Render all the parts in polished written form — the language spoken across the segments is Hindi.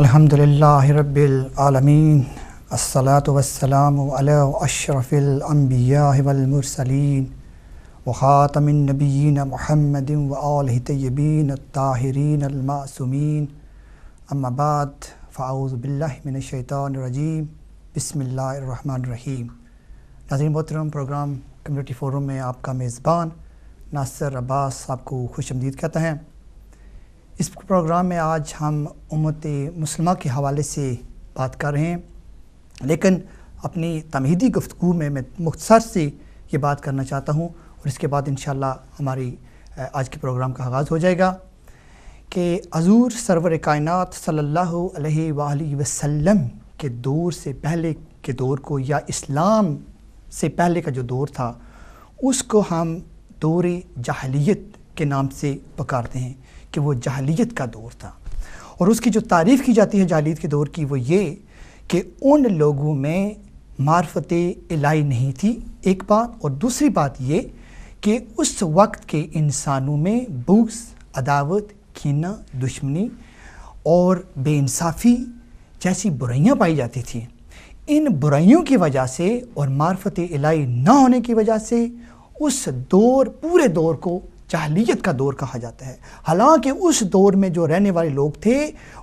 अल्हम्दुलिल्लाहि रब्बिल आलमीन अस्सलातु वस्सलामु अला अशरफिल अंबिया'i वल मुरसलीन व खातमिन नबिय्यीन मुहम्मदिन व आलिहि तय्यबीन अत्ताहिरीन अल मासूमीन अम्मा बाद फ़अऊज़ु बिल्लाहि मिनश शैतानिर रजीम बिस्मिल्लाहिर रहमानिर रहीम। नाज़रीन मोहतरम, प्रोग्राम कम्युनिटी फ़ोरम में आपका मेज़बान नासिर अब्बास आपको खुशामदीद कहता है। इस प्रोग्राम में आज हम उम्मत मुस्लिमा के हवाले से बात कर रहे हैं, लेकिन अपनी तमहीदी गुफ्तगू में मैं मुख्तसर से ये बात करना चाहता हूँ और इसके बाद इंशाअल्लाह हमारी आज के प्रोग्राम का आगाज़ हो जाएगा कि हज़ूर सरवर कायनात सल्लल्लाहु अलैहि वसल्लम के दौर से पहले के दौर को, या इस्लाम से पहले का जो दौर था उसको हम दौर जाहिलियत के नाम से पुकारते हैं कि वो जाहिलियत का दौर था। और उसकी जो तारीफ़ की जाती है जाहिलियत के दौर की, वो ये कि उन लोगों में मार्फत इलाही नहीं थी, एक बात। और दूसरी बात ये कि उस वक्त के इंसानों में बुग़्ज़, अदावत, कीना, दुश्मनी और बेइंसाफ़ी जैसी बुराइयां पाई जाती थी। इन बुराइयों की वजह से और मार्फत इलाही ना होने की वजह से उस दौर, पूरे दौर को जाहिलियत का दौर कहा जाता है। हालांकि उस दौर में जो रहने वाले लोग थे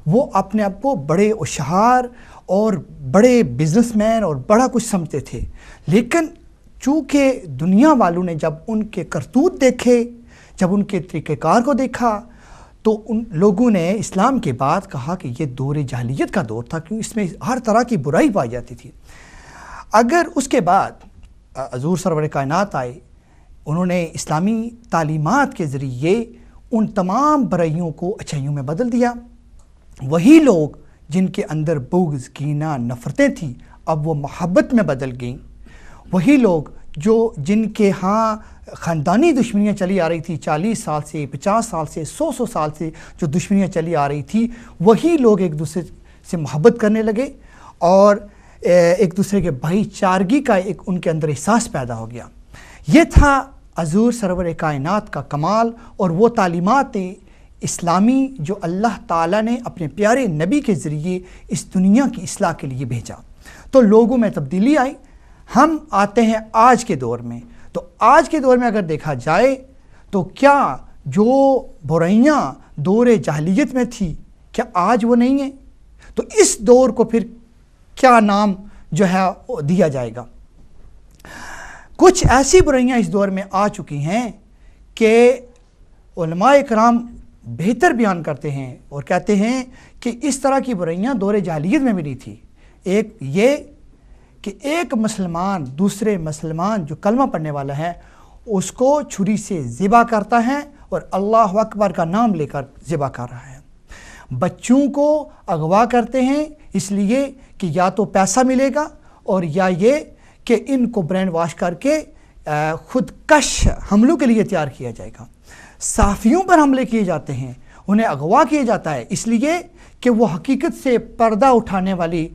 वो अपने आप को बड़े होशियार और बड़े बिजनेसमैन और बड़ा कुछ समझते थे, लेकिन चूँकि दुनिया वालों ने जब उनके करतूत देखे, जब उनके तरीक़ेकार को देखा, तो उन लोगों ने इस्लाम के बाद कहा कि ये दौर जाहिलियत का दौर था, क्योंकि इसमें हर तरह की बुराई पाई जाती थी। अगर उसके बाद हज़ूर सरवर कायनात आए, उन्होंने इस्लामी तालीमात के ज़रिए उन तमाम बुराइयों को अच्छाइयों में बदल दिया। वही लोग जिनके अंदर बुग़्ज़, कीना, नफ़रतें थी, अब वो मोहब्बत में बदल गईं। वही लोग जिनके यहाँ ख़ानदानी दुश्मनियाँ चली आ रही थी, 40 साल से, 50 साल से, 100 साल से जो दुश्मनियाँ चली आ रही थी, वही लोग एक दूसरे से मोहब्बत करने लगे और एक दूसरे के भाईचारगी का एक उनके अंदर एहसास पैदा हो गया। ये था हज़ूर सरवर कायनात का कमाल और वो तालीमात इस्लामी जो अल्लाह ताला ने अपने प्यारे नबी के ज़रिए इस दुनिया की इस्लाह के लिए भेजा। तो लोगों में तब्दीली आई। हम आते हैं आज के दौर में। तो आज के दौर में अगर देखा जाए तो क्या जो बुराइयां दौर जाहिलियत में थी, क्या आज वो नहीं है? तो इस दौर को फिर क्या नाम जो है दिया जाएगा? कुछ ऐसी बुराइयां इस दौर में आ चुकी हैं कि उलमाए कराम बेहतर बयान करते हैं और कहते हैं कि इस तरह की बुराइयां दौर जाहिलियत में भी नहीं थी। एक ये कि एक मुसलमान दूसरे मुसलमान जो कलमा पढ़ने वाला है उसको छुरी से ज़िबा करता है और अल्लाह अकबर का नाम लेकर ज़िबा कर रहा है। बच्चों को अगवा करते हैं इसलिए कि या तो पैसा मिलेगा और या ये कि इनको ब्रेन वॉश करके खुदकश हमलों के लिए तैयार किया जाएगा। साफ़ियों पर हमले किए जाते हैं, उन्हें अगवा किया जाता है इसलिए कि वो हकीकत से पर्दा उठाने वाली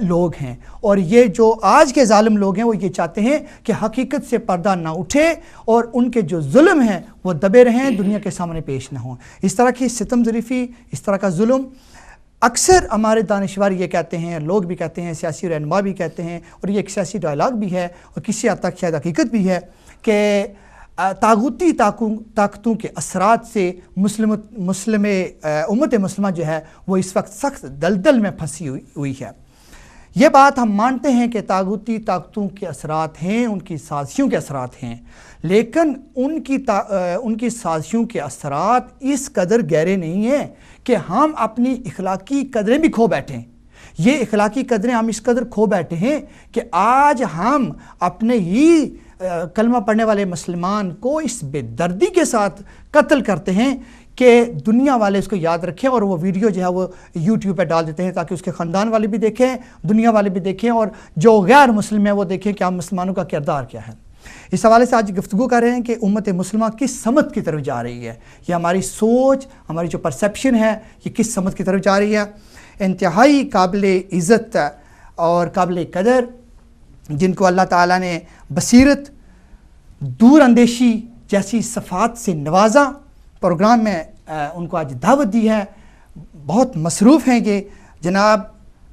लोग हैं। और ये जो आज के ज़ालिम लोग हैं वो ये चाहते हैं कि हकीकत से पर्दा ना उठे और उनके जो जुल्म हैं वो दबे रहें, दुनिया के सामने पेश ना हों। इस तरह की सितम ज़रीफ़ी, इस तरह का जुल्म अक्सर हमारे दानिशवर ये कहते हैं, लोग भी कहते हैं, सियासी रहनुमा भी कहते हैं, और ये एक सियासी डायलॉग भी है और किसी हद तक शायद हकीकत भी है कि तागूती ताकतों के असरात से उम्मत मुस्लिमा जो है वो इस वक्त सख्त दलदल में फंसी हुई है। ये बात हम मानते हैं कि तागूती ताकतों के असरात हैं, उनकी साजिशों के असरात हैं, लेकिन उनकी साजिशों के असरात इस कदर गहरे नहीं हैं कि हम अपनी इखलाकी कदरें भी खो बैठें। ये इखलाकी कदरें हम इस कदर खो बैठे हैं कि आज हम अपने ही कलमा पढ़ने वाले मुसलमान को इस बेदर्दी के साथ कत्ल करते हैं कि दुनिया वाले इसको याद रखें और वो वीडियो जो है वो यूट्यूब पे डाल देते हैं ताकि उसके ख़ानदान वाले भी देखें, दुनिया वाले भी देखें और जो गैर मुस्लिम है वो देखें कि हम मुसलमानों का किरदार क्या है। इस हवाले से आज गुफ्तगू कर रहे हैं कि उम्मत मुस्लिमा किस समत की तरफ जा रही है, ये हमारी सोच, हमारी जो परसेप्शन है ये किस समत की तरफ जा रही है। इंतहाई काबिल इज़्ज़त और काबिल कदर जिनको अल्लाह ताला ने बसीरत, दूर अंदेशी जैसी सफ़ात से नवाजा, प्रोग्राम में उनको आज दावत दी है। बहुत मसरूफ़ हैं ये, जनाब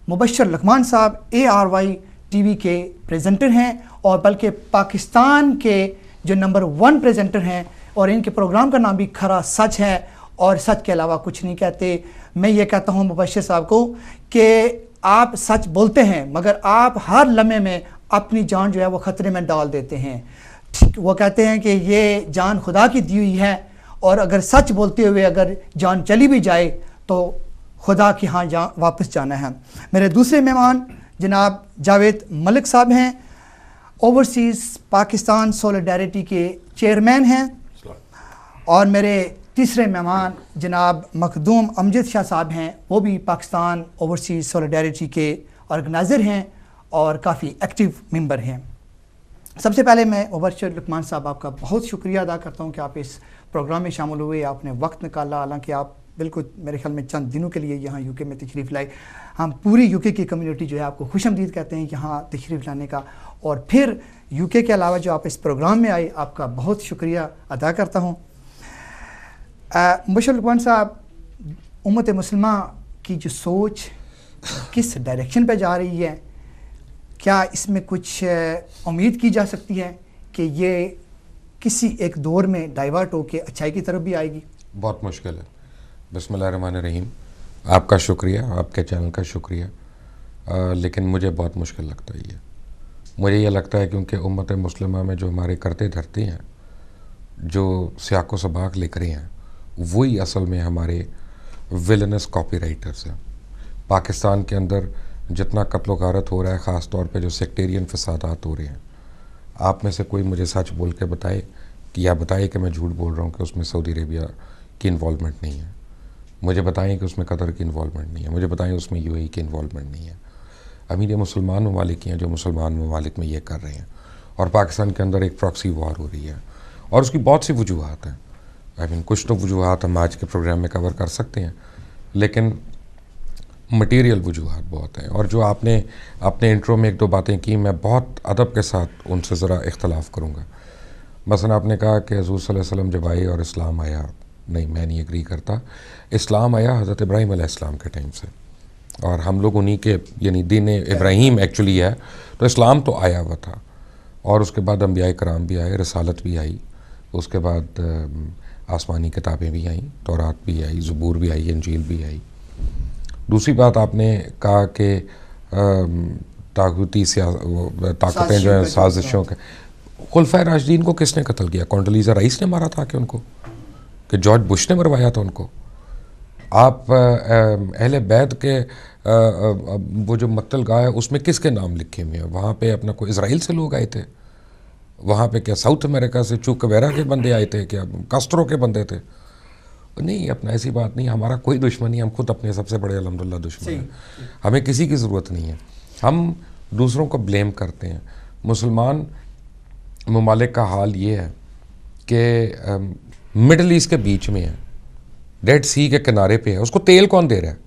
मुबशर लकमान साहब ARY TV के प्रेजेंटर हैं और बल्कि पाकिस्तान के जो नंबर 1 प्रेजेंटर हैं, और इनके प्रोग्राम का नाम भी खरा सच है और सच के अलावा कुछ नहीं कहते। मैं ये कहता हूँ मुबशर साहब को कि आप सच बोलते हैं मगर आप हर लम्हे में अपनी जान जो है वो ख़तरे में डाल देते हैं। ठीक, वो कहते हैं कि ये जान खुदा की दी हुई है और अगर सच बोलते हुए अगर जान चली भी जाए तो खुदा की यहाँ वापस जाना है। मेरे दूसरे मेहमान जनाब जावेद मलिक साहब हैं, ओवरसीज़ पाकिस्तान सॉलिडारिटी के चेयरमैन हैं, और मेरे तीसरे मेहमान जनाब मखदूम अमजद शाह साहब हैं, वो भी पाकिस्तान ओवरसीज़ सॉलिडारिटी के ऑर्गेनाइज़र हैं और काफ़ी एक्टिव मेंबर हैं। सबसे पहले मैं मुबशर लकमान साहब आपका बहुत शुक्रिया अदा करता हूँ कि आप इस प्रोग्राम में शामिल हुए, आपने वक्त निकाला, हालांकि आप बिल्कुल मेरे ख्याल में चंद दिनों के लिए यहाँ यूके में तशरीफ़ लाए। हम पूरी यूके की कम्युनिटी जो है आपको खुशमदीद कहते हैं यहाँ तशरीफ़ लाने का, और फिर यूके के अलावा जो आप इस प्रोग्राम में आए आपका बहुत शुक्रिया अदा करता हूँ। मुबशर लकमान साहब, उम्मत मुसलमा की जो सोच किस डायरेक्शन पे जा रही है, क्या इसमें कुछ उम्मीद की जा सकती है कि ये किसी एक दौर में डाइवर्ट होकर अच्छाई की तरफ भी आएगी? बहुत मुश्किल है। बिस्मिल्लाहिर्रहमानिर्रहीम। आपका शुक्रिया, आपके चैनल का शुक्रिया, लेकिन मुझे बहुत मुश्किल लगता है ये। मुझे ये लगता है क्योंकि उम्मत मुस्लिमा में जो हमारे करते धरते हैं, जो सियाको सबाक लिख रहे हैं, वही असल में हमारे विलनस कॉपी राइटर्स हैं। पाकिस्तान के अंदर जितना कत्ल गारत हो रहा है, ख़ास तौर पे जो सेक्टेरियन फसादात हो रहे हैं, आप में से कोई मुझे सच बोल के बताए कि मैं झूठ बोल रहा हूँ कि उसमें सऊदी अरेबिया की इन्वॉल्वमेंट नहीं है। मुझे बताएं कि उसमें कतर की इन्वॉल्वमेंट नहीं है। मुझे बताएं उसमें UAE की इन्वॉल्वमेंट नहीं है। अमीर मुसलमान ममालिक हैं जो मुसलमान ममालिक में ये कर रहे हैं, और पाकिस्तान के अंदर एक प्रॉक्सी वॉर हो रही है, और उसकी बहुत सी वजूहात हैं। कुछ तो वजूहात हम आज के प्रोग्राम में कवर कर सकते हैं, लेकिन मटेरियल वजूहात बहुत हैं। और जो आपने अपने इंट्रो में एक दो बातें की, मैं बहुत अदब के साथ उनसे ज़रा इख्तलाफ करूँगा। मसलन आपने कहा कि हुज़ूर सल्लल्लाहु अलैहि वसल्लम जब आए और इस्लाम आया, नहीं, मैं नहीं एग्री करता। इस्लाम आया हज़रत इब्राहीम अलैहिस्सलाम के टाइम से, और हम लोग उन्हीं के यानी दीन इब्राहीम एक्चुअली है, तो इस्लाम तो आया हुआ था। और उसके बाद अंबिया कराम भी आए, रसालत भी आई, उसके बाद आसमानी किताबें भी आईं, तौरात भी आई, ज़बूर भी आई, इंजील भी आई। दूसरी बात आपने कहा कि ताकूती ताकतें जो हैं, साजिशों के, खुलफाए राशिदीन को किसने कत्ल किया? कॉन्डोलीज़ा राइस ने मारा था कि उनको, कि जॉर्ज बुश ने मरवाया था उनको? आप अहले बैत के वो जो मक्तल गाह है उसमें किसके नाम लिखे हुए हैं? वहाँ पे अपना कोई इज़राइल से लोग आए थे? वहाँ पे क्या साउथ अमेरिका से चूकवेरा के बंदे आए थे? क्या कास्ट्रो के बंदे थे? नहीं, अपना ऐसी बात नहीं। हमारा कोई दुश्मन नहीं, हम खुद अपने सबसे बड़े अल्हम्दुलिल्लाह दुश्मन हैं। हमें किसी की ज़रूरत नहीं है। हम दूसरों को ब्लेम करते हैं। मुसलमान ममालिक का हाल ये है कि मिडल ईस्ट के बीच में है, रेड सी के किनारे पे है। उसको तेल कौन दे रहा है?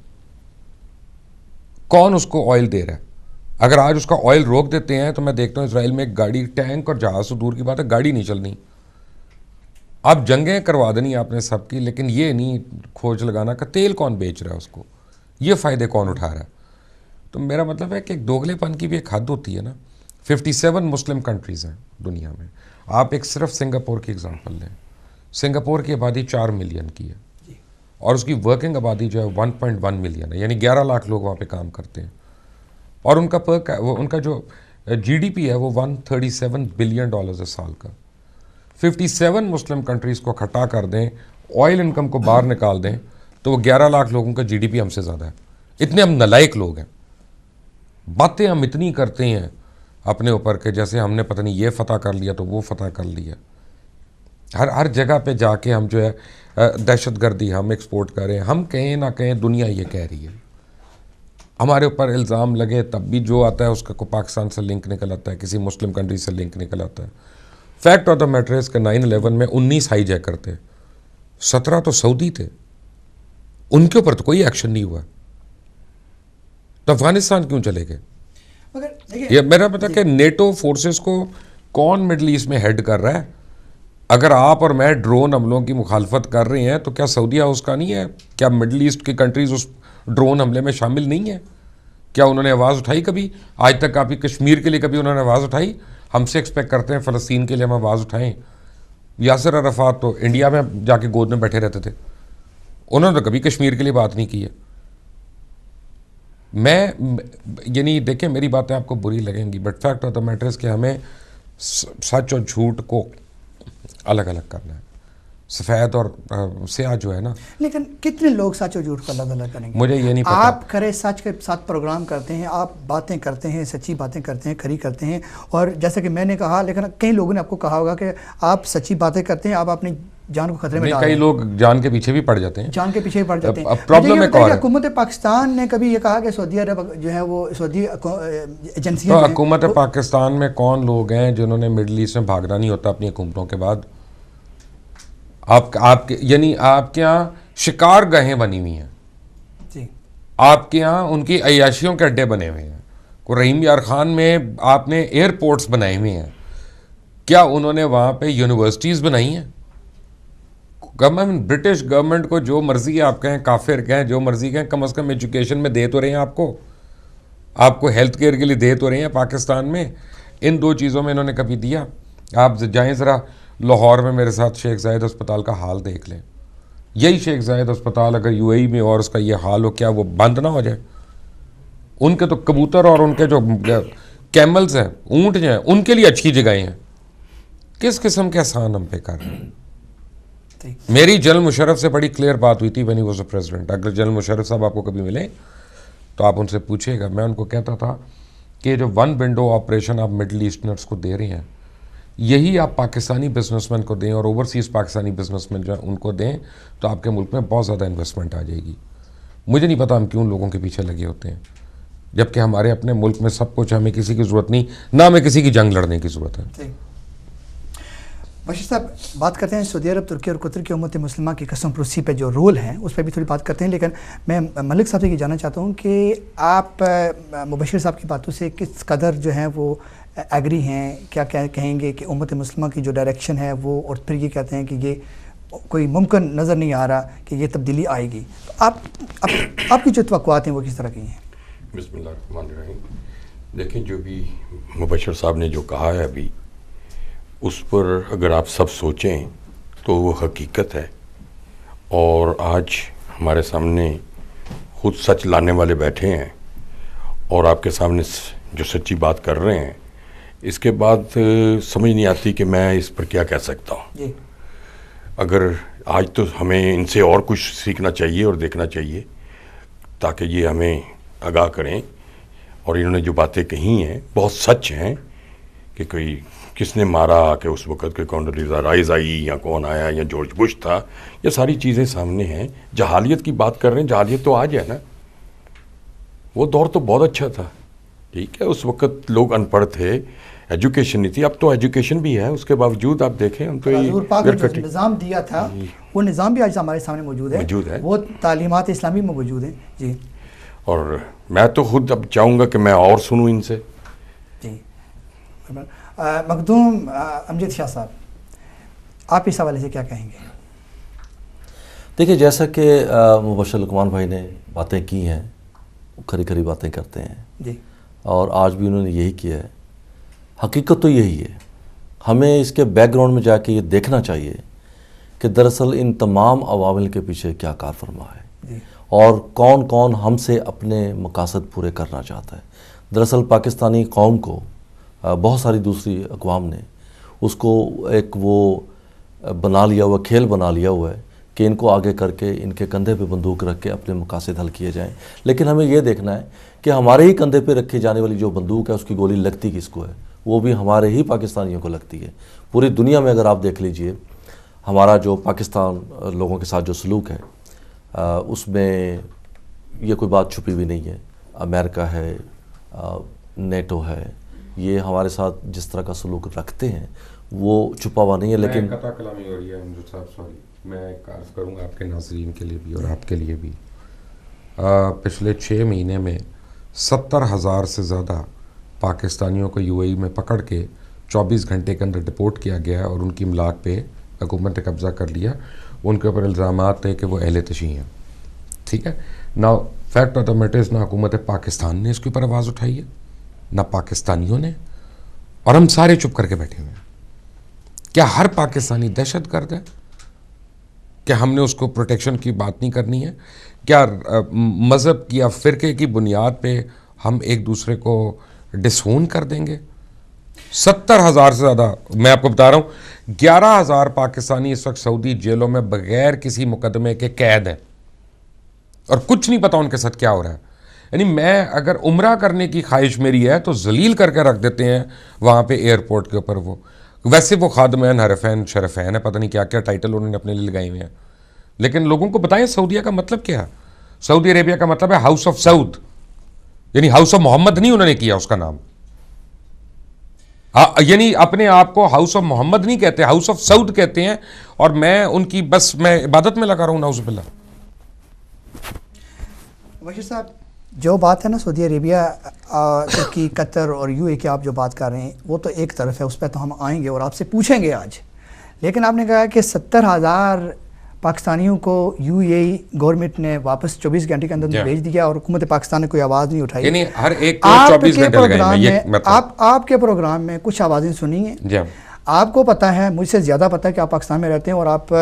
कौन उसको ऑयल दे रहा है? अगर आज उसका ऑयल रोक देते हैं तो मैं देखता हूँ इसराइल में एक गाड़ी, टैंक और जहाज़ तो दूर की बात है, गाड़ी नहीं चलनी। आप जंगें करवा देनी आपने सबकी, लेकिन ये नहीं खोज लगाना कि तेल कौन बेच रहा है उसको, ये फ़ायदे कौन उठा रहा है। तो मेरा मतलब है कि एक दोगलेपन की भी एक हद होती है ना। 57 मुस्लिम कंट्रीज़ हैं दुनिया में। आप एक सिर्फ सिंगापुर की एग्जांपल लें। सिंगापुर की आबादी 4 मिलियन की है, और उसकी वर्किंग आबादी जो है 1.1 मिलियन है, यानी 11 लाख लोग वहाँ पे काम करते हैं। और उनका जो GDP है वो $137 बिलियन है साल का। 57 मुस्लिम कंट्रीज़ को इकट्ठा कर दें, ऑयल इनकम को बाहर निकाल दें, तो वो 11 लाख लोगों का GDP हमसे ज़्यादा है। इतने हम नलायक लोग हैं। बातें हम इतनी करते हैं अपने ऊपर के जैसे हमने पता नहीं ये फ़तह कर लिया तो वो फ़तह कर लिया। हर जगह पे जाके हम जो है दहशतगर्दी हम एक्सपोर्ट करें। हम कहें ना कहें, दुनिया ये कह रही है। हमारे ऊपर इल्ज़ाम लगे तब भी जो आता है उसका को पाकिस्तान से लिंक निकल आता है, किसी मुस्लिम कंट्री से लिंक निकल आता है। Fact of the matter is के 9/11 में 19 हाईजैकर थे, 17 तो सऊदी थे, उनके ऊपर तो कोई एक्शन नहीं हुआ। तो अफगानिस्तान क्यों चले गए? ये मेरा पता कि नेटो फोर्सेस को कौन मिडल ईस्ट में हेड कर रहा है? अगर आप और मैं ड्रोन हमलों की मुखालफत कर रहे हैं तो क्या सऊदीया उसका नहीं है? क्या मिडल ईस्ट की कंट्रीज़ ड्रोन हमले में शामिल नहीं है? क्या उन्होंने आवाज़ उठाई कभी? आज तक आपकी कश्मीर के लिए कभी उन्होंने आवाज़ उठाई? हमसे एक्सपेक्ट करते हैं फ़लस्तीन के लिए हम आवाज़ उठाएं। यासिर अरफ़ात तो इंडिया में जाके गोद में बैठे रहते थे, उन्होंने तो कभी कश्मीर के लिए बात नहीं की है। मैं यानी देखिए, मेरी बातें आपको बुरी लगेंगी, but fact of the matter is कि हमें सच और झूठ को अलग अलग करना है, सफ़ेद और स्याह जो है ना। लेकिन कितने लोग सच और झूठ को अलग अलग करेंगे? मुझे ये नहीं पता। आप खरे सच के साथ प्रोग्राम करते हैं, आप बातें करते हैं, सच्ची बातें करते हैं, खरी करते हैं, और जैसा कि मैंने कहा, लेकिन कई लोगों ने आपको कहा होगा कि आप सच्ची बातें करते हैं, आप अपनी जान को खतरे में डाल रहे हैं। कई लोग जान के पीछे भी पड़ जाते हैं, जान के पीछे भी पड़ जाते हैं। प्रॉब्लम है कौन है? हुकूमत पाकिस्तान ने कभी ये कहा कि सऊदी अरब जो है वो सऊदी एजेंसियां, तो हुकूमत पाकिस्तान में कौन लोग हैं जिन्होंने मिडल ईस्ट में भागना नहीं होता अपनी हुकूमतों के बाद? आपके यानी आपके यहाँ शिकार गाहें बनी हुई हैं जी, आपके यहाँ उनकी अय्याशियों के अड्डे बने हुए हैं। को रहीम यार खान में आपने एयरपोर्ट्स बनाए हुए हैं, क्या उन्होंने वहाँ पे यूनिवर्सिटीज़ बनाई हैं? गवर्नमेंट, ब्रिटिश गवर्नमेंट को जो मर्जी आप कहें, काफिर कहें, जो मर्जी कहें, कम से कम एजुकेशन में दे तो रहे हैं आपको हेल्थ केयर के लिए दे तो रहे हैं पाकिस्तान में। इन दो चीज़ों में इन्होंने कभी दिया? आप जाएं ज़रा लाहौर में मेरे साथ शेख जायद अस्पताल का हाल देख लें। यही शेख जायद अस्पताल अगर यूएई में और उसका ये हाल हो, क्या वो बंद ना हो जाए? उनके तो कबूतर और उनके जो कैमल्स हैं, ऊँट हैं, उनके लिए अच्छी जगहें हैं। किस किस्म के एहसान हम पे कर रहे हैं? मेरी जनरल मुशर्रफ से बड़ी क्लियर बात हुई थी when he was the president. अगर जनरल मुशर्रफ साहब आपको कभी मिले तो आप उनसे पूछिएगा। मैं उनको कहता था कि जो वन विंडो ऑपरेशन आप मिडल ईस्टर्नर्स को दे रहे हैं, यही आप पाकिस्तानी बिजनेसमैन को दें और ओवरसीज़ पाकिस्तानी बिजनेसमैन जो उनको दें, तो आपके मुल्क में बहुत ज़्यादा इन्वेस्टमेंट आ जाएगी। मुझे नहीं पता हम क्यों लोगों के पीछे लगे होते हैं, जबकि हमारे अपने मुल्क में सब कुछ, हमें किसी की ज़रूरत नहीं, ना हमें किसी की जंग लड़ने की ज़रूरत है। बशीर साहब, बात करते हैं सऊदी अरब, तुर्की और कतर की उम्मत मुस्लिमा की कसम परोसी पे जो रोल है उस पर भी थोड़ी बात करते हैं। लेकिन मैं मलिक साहब से ये जानना चाहता हूँ कि आप मुबशिर साहब की बातों से किस कदर जो है वो एग्री हैं, क्या क्या कहेंगे कि उम्मत मुस्लिमा की जो डायरेक्शन है वो, और फिर ये कहते हैं कि ये कोई मुमकिन नज़र नहीं आ रहा कि ये तब्दीली आएगी, तो आपकी जो तवक्कुआत हैं वो किस तरह की हैं? बिस्मिल्लाहिर्रहमानिर्रहीम। देखिए, जो भी मुबशिर साहब ने जो कहा है अभी, उस पर अगर आप सब सोचें तो वो हकीकत है। और आज हमारे सामने खुद सच लाने वाले बैठे हैं और आपके सामने जो सच्ची बात कर रहे हैं, इसके बाद समझ नहीं आती कि मैं इस पर क्या कह सकता हूँ। अगर आज तो हमें इनसे और कुछ सीखना चाहिए और देखना चाहिए, ताकि ये हमें आगाह करें। और इन्होंने जो बातें कही हैं बहुत सच हैं कि कोई किसने मारा, कि उस वक़्त के कॉन्डोलीज़ा राइस आई या कौन आया या जॉर्ज बुश था, ये सारी चीज़ें सामने हैं। जहालियत की बात कर रहे हैं, जहालियत तो आज है ना, वो दौर तो बहुत अच्छा था, ठीक है। उस वक़्त लोग अनपढ़ थे, एजुकेशन नहीं थी। अब तो एजुकेशन भी है, उसके बावजूद आप देखें उनको निज़ाम दिया था, वो निज़ाम भी आज हमारे सामने मौजूद है, वो तालीमात इस्लामी में मौजूद है जी। और मैं तो खुद अब चाहूँगा कि मैं और सुनूँ इनसे जी। मखदूम अमजद शाह साहब, आप इस हवाले से क्या कहेंगे? देखिए, जैसा कि मुबशिर लुकमान भाई ने बातें की हैं, खरी खरी बातें करते हैं जी, और आज भी उन्होंने यही किया है। हकीकत तो यही है। हमें इसके बैकग्राउंड में जाके ये देखना चाहिए कि दरअसल इन तमाम अवामिल के पीछे क्या कार फरमा है जी, और कौन कौन हमसे अपने मकासद पूरे करना चाहता है। दरअसल पाकिस्तानी कौम को बहुत सारी दूसरी अक़वाम ने उसको एक वो बना लिया हुआ, खेल बना लिया हुआ है कि इनको आगे करके इनके कंधे पे बंदूक रख के अपने मकासद हल किए जाएं। लेकिन हमें ये देखना है कि हमारे ही कंधे पे रखी जाने वाली जो बंदूक है उसकी गोली लगती किसको है, वो भी हमारे ही पाकिस्तानियों को लगती है। पूरी दुनिया में अगर आप देख लीजिए, हमारा जो पाकिस्तान लोगों के साथ जो सलूक है उसमें ये कोई बात छुपी भी नहीं है। अमेरिका है, नेटो है, ये हमारे साथ जिस तरह का सलूक रखते हैं वो छुपा हुआ नहीं है। लेकिन कता कलामी हो रही है अमजद साहब, सॉरी, मैं एक अर्ज़ करूँगा आपके नाज़रीन के लिए भी और आपके लिए भी। पिछले 6 महीने में 70,000 से ज़्यादा पाकिस्तानियों को यूएई में पकड़ के 24 घंटे के अंदर डिपोर्ट किया गया है और उनकी इमलाक पे हुकूमत ने कब्ज़ा कर लिया। उनके ऊपर इल्ज़ामात थे कि वो अहले तशी हैं, ठीक है ना। Fact of the matter is ना हुकूमत पाकिस्तान ने इसके ऊपर आवाज़ उठाई है, ना पाकिस्तानियों ने, और हम सारे चुप करके बैठे हुए हैं। क्या हर पाकिस्तानी दहशतगर्द है? क्या हमने उसको प्रोटेक्शन की बात नहीं करनी है? क्या मज़हब की या फ़िरके की बुनियाद पे हम एक दूसरे को डिसोन कर देंगे? 70,000 से ज़्यादा, मैं आपको बता रहा हूँ, 11,000 पाकिस्तानी इस वक्त सऊदी जेलों में बगैर किसी मुकदमे के कैद हैं और कुछ नहीं पता उनके साथ क्या हो रहा है। यानी मैं अगर उम्रा करने की ख्वाहिश मेरी है तो जलील करके रख देते हैं वहाँ पे एयरपोर्ट के ऊपर। वो वैसे वो खादमैन हरफैन शरफैन है, पता नहीं क्या क्या टाइटल उन्होंने अपने लिए लगाए हुए हैं, लेकिन लोगों को बताएं सऊदीया का मतलब क्या है। सऊदी अरेबिया का मतलब है हाउस ऑफ सऊद, यानी हाउस ऑफ मोहम्मद नहीं उन्होंने किया उसका नाम, यानी अपने आप को हाउस ऑफ मोहम्मद नहीं कहते, हाउस ऑफ सऊद कहते हैं। और मैं उनकी बस मैं इबादत में लगा रहा हूँ, नाउज़ुबिल्लाह। मुबश्शिर साहब, जो बात है ना सऊदी अरेबिया, तुर्की, कतर और यूए की आप जो बात कर रहे हैं वो तो एक तरफ है, उस पर तो हम आएंगे और आपसे पूछेंगे आज। लेकिन आपने कहा कि 70,000 पाकिस्तानियों को यूएई गवर्नमेंट ने वापस 24 घंटे के अंदर भेज दिया और हुकूमत पाकिस्तान ने कोई आवाज़ नहीं उठाई। यानी हर एक को 24 घंटे लगाए हैं, मतलब आपके प्रोग्राम में कुछ आवाज़ें सुनी हैं, आपको पता है, मुझसे ज़्यादा पता है कि आप पाकिस्तान में रहते हैं और आप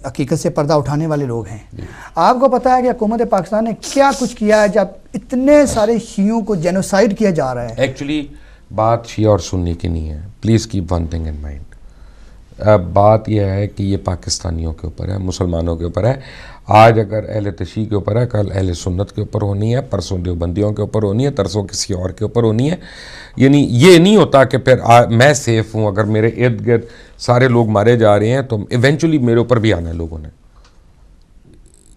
हकीकत से पर्दा उठाने वाले लोग हैं। आपको पता है कि हुकूमत पाकिस्तान ने क्या कुछ किया है जब इतने सारे शियों को जेनोसाइड किया जा रहा है। एक्चुअली बात शिया और सुन्नी की नहीं है, please keep one thing in mind. बात यह है कि ये पाकिस्तानियों के ऊपर है, मुसलमानों के ऊपर है। आज अगर अहले तशी के ऊपर है, कल अहले सुन्नत के ऊपर होनी है, परसों देवबंदियों के ऊपर होनी है, तरसों किसी और के ऊपर होनी है। यानी ये नहीं होता कि फिर मैं सेफ हूँ, अगर मेरे इर्द गिर्द सारे लोग मारे जा रहे हैं तो इवेंचुअली मेरे ऊपर भी आना है लोगों ने।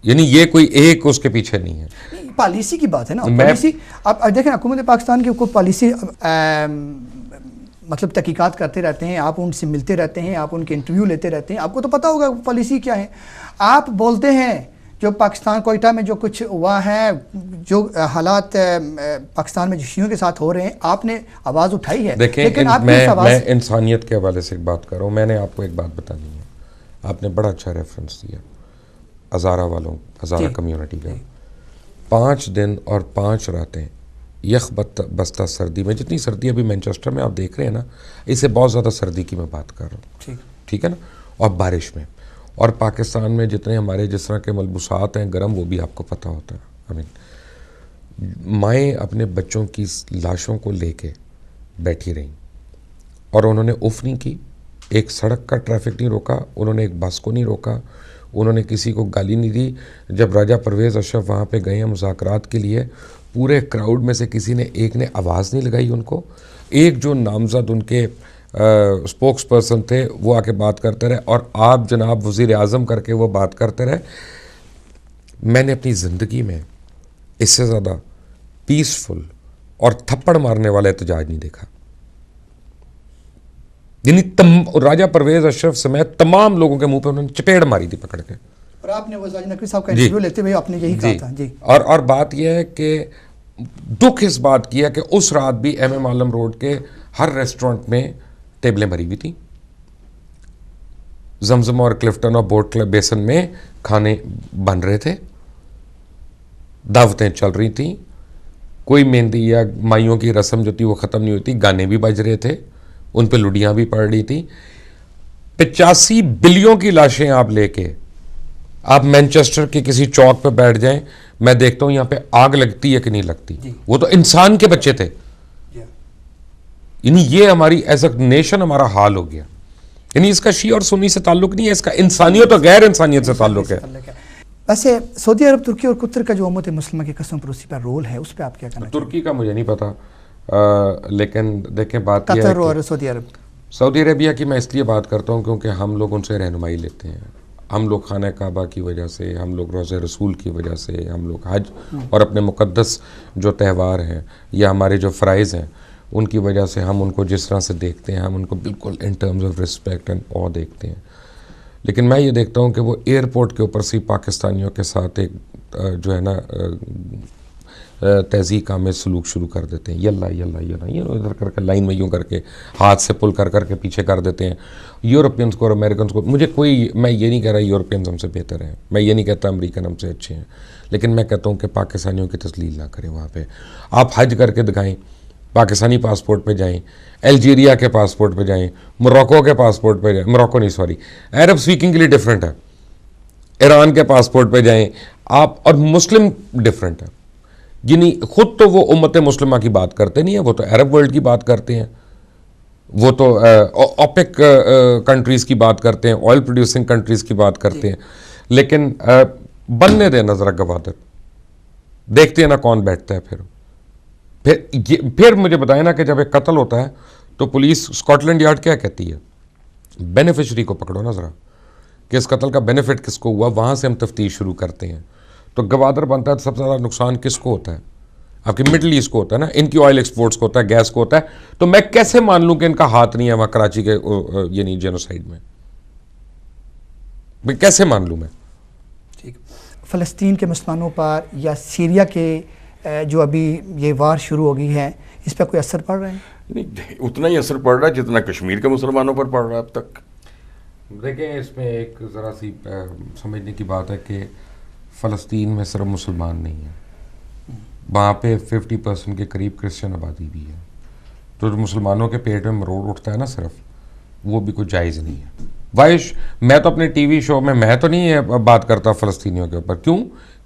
यानी ये कोई एक उसके पीछे नहीं है, पॉलिसी की बात है ना। पॉलिसी आप देखें, हुकूमत पाकिस्तान की कोई पॉलिसी मतलब तहकीकात करते रहते हैं, आप उनसे मिलते रहते हैं, आप उनके इंटरव्यू लेते रहते हैं, आपको तो पता होगा पॉलिसी क्या है। आप बोलते हैं जो पाकिस्तान कोयटा में जो कुछ हुआ है, जो हालात पाकिस्तान में जो शियों के साथ हो रहे हैं, आपने आवाज़ उठाई है। लेकिन मैं इंसानियत के हवाले से एक बात कर रहा हूँ। मैंने आपको एक बात बतानी है, आपने बड़ा अच्छा रेफरेंस दिया हज़ारा वालों, हज़ारा कम्युनिटी का। 5 दिन और 5 रातें यख बस्ता सर्दी में, जितनी सर्दी अभी मैनचेस्टर में आप देख रहे हैं ना, इससे बहुत ज़्यादा सर्दी की मैं बात कर रहा हूँ, ठीक है ना, और बारिश में। और पाकिस्तान में जितने हमारे जिस तरह के मलबूसात हैं गर्म, वो भी आपको पता होता है। आई मीन माएँ अपने बच्चों की लाशों को लेके बैठी रहीं और उन्होंने उफ नहीं की, एक सड़क का ट्रैफिक नहीं रोका, उन्होंने एक बस को नहीं रोका, उन्होंने किसी को गाली नहीं दी। जब राजा परवेज़ अशरफ वहाँ पे गए हैं मुज़ाकरात के लिए, पूरे क्राउड में से किसी ने एक ने आवाज़ नहीं लगाई उनको। एक जो नामज़द उनके स्पोक्स पर्सन थे वो आके बात करते रहे और आप जनाब वज़ीर आज़म करके वो बात करते रहे। मैंने अपनी ज़िंदगी में इससे ज़्यादा पीसफुल और थप्पड़ मारने वाला एहतजाज नहीं देखा। यानी राजा परवेज़ अशरफ समेत तमाम लोगों के मुंह पे उन्होंने चपेड़ मारी थी पकड़ के। और आपने वो नकवी साहब का इंटरव्यू लेते हुए आपने यही कहा था जी। और बात यह है कि दुख इस बात की है कि उस रात भी MM आलम रोड के हर रेस्टोरेंट में टेबलें भरी हुई थी। जमजम और क्लिफ्टन और बोट क्लब बेसन में खाने बन रहे थे, दावतें चल रही थी, कोई मेहंदी या माइयों की रस्म जो थी वो ख़त्म नहीं हुई थी, गाने भी बज रहे थे, उन पे लुड़ियाँ भी पड़ रही थी। 85 बिलियन की लाशें आप लेके आप मैनचेस्टर के किसी चौक पे बैठ जाएं, मैं देखता हूं यहां पे आग लगती है कि नहीं लगती। वो तो इंसान के बच्चे थे। यानी ये हमारी एज अ नेशन हमारा हाल हो गया। यानी इसका शी और सुन्नी से ताल्लुक नहीं है, इसका इंसानियत और गैर इंसानियत से ताल्लुक है। वैसे सऊदी अरब, तुर्की और कतर का जो उम्मत मुस्लिमा की कसम परोसी पर रोल है, उस पर आप क्या कहना? तुर्की का मुझे नहीं पता, लेकिन देखें बात कतर और सऊदी अरब, सऊदी अरेबिया की मैं इसलिए बात करता हूँ क्योंकि हम लोग उनसे रहनुमाई लेते हैं। हम लोग खाना काबा की वजह से, हम लोग रोज़े रसूल की वजह से, हम लोग हज और अपने मुक़द्दस जो त्यौहार हैं या हमारे जो फ़राइज़ हैं उनकी वजह से हम उनको जिस तरह से देखते हैं, हम उनको बिल्कुल in terms of respect and ऑ देखते हैं। लेकिन मैं ये देखता हूँ कि वो एयरपोर्ट के ऊपर से पाकिस्तानियों के साथ एक जो है ना तहज़ीक आमेज़ सलूक शुरू कर देते हैं, यल्ला यल्ला यल्ला ये इधर करके लाइन में यूँ करके हाथ से पुल कर करके पीछे कर देते हैं यूरोपियंस को और अमेरिकन को। मुझे मैं ये नहीं कह रहा यूरोपियंस हमसे बेहतर हैं, मैं ये नहीं कहता अमेरिकन हमसे अच्छे हैं, लेकिन मैं कहता हूँ कि पाकिस्तानियों की तस्लील ना करें। वहाँ पे आप हज करके दिखाएं, पाकिस्तानी पासपोर्ट पे जाएं, अल्जीरिया के पासपोर्ट पे जाएं, मोरक्को के पासपोर्ट पे जाएं, मोरक्को नहीं सॉरी अरब स्पीकिंग के लिए डिफरेंट है, ईरान के पासपोर्ट पे जाएं आप, और मुस्लिम डिफरेंट है। यानी खुद तो वो उम्मत मुस्लिमा की बात करते नहीं है, वो तो अरब वर्ल्ड की बात करते हैं, वो तो ओपेक कंट्रीज़ की बात करते हैं, ऑयल प्रोड्यूसिंग कंट्रीज़ की बात करते हैं। लेकिन बनने देना ज़रा गवादर, देखते हैं ना कौन बैठता है। फिर मुझे बताएं ना कि जब एक कत्ल होता है तो पुलिस स्कॉटलैंड यार्ड क्या कहती है, बेनिफिशरी को पकड़ो ना ज़रा कि इस कत्ल का बेनिफिट किसको हुआ, वहाँ से हम तफ्तीश शुरू करते हैं। तो गवादर बनता है तो सबसे ज़्यादा नुकसान किसको होता है, आपकी मिडल ईस्ट को होता है ना, इनकी ऑयल एक्सपोर्ट्स को होता है, गैस को होता है। तो मैं कैसे मान लूँ कि इनका हाथ नहीं है वहाँ कराची के यानी जेनोसाइड में, मैं कैसे मान लूँ मैं? ठीक, फ़लस्तीन के मुसलमानों पर या सीरिया के जो अभी ये वार शुरू हो गई है, इस पर कोई असर पड़ रहा है? नहीं, उतना ही असर पड़ रहा है जितना कश्मीर के मुसलमानों पर पड़ रहा है अब तक। देखें, इसमें एक ज़रा सी समझने की बात है कि फ़लस्तीन में सिर्फ मुसलमान नहीं है, वहाँ पे 50% के करीब क्रिश्चियन आबादी भी है। तो जो मुसलमानों के पेट में मरोड़ उठता है ना सिर्फ, वो भी कोई जायज़ नहीं है। वाइश, मैं तो अपने टीवी शो में मैं तो नहीं बात करता फ़लस्तीनियों के ऊपर, क्यों?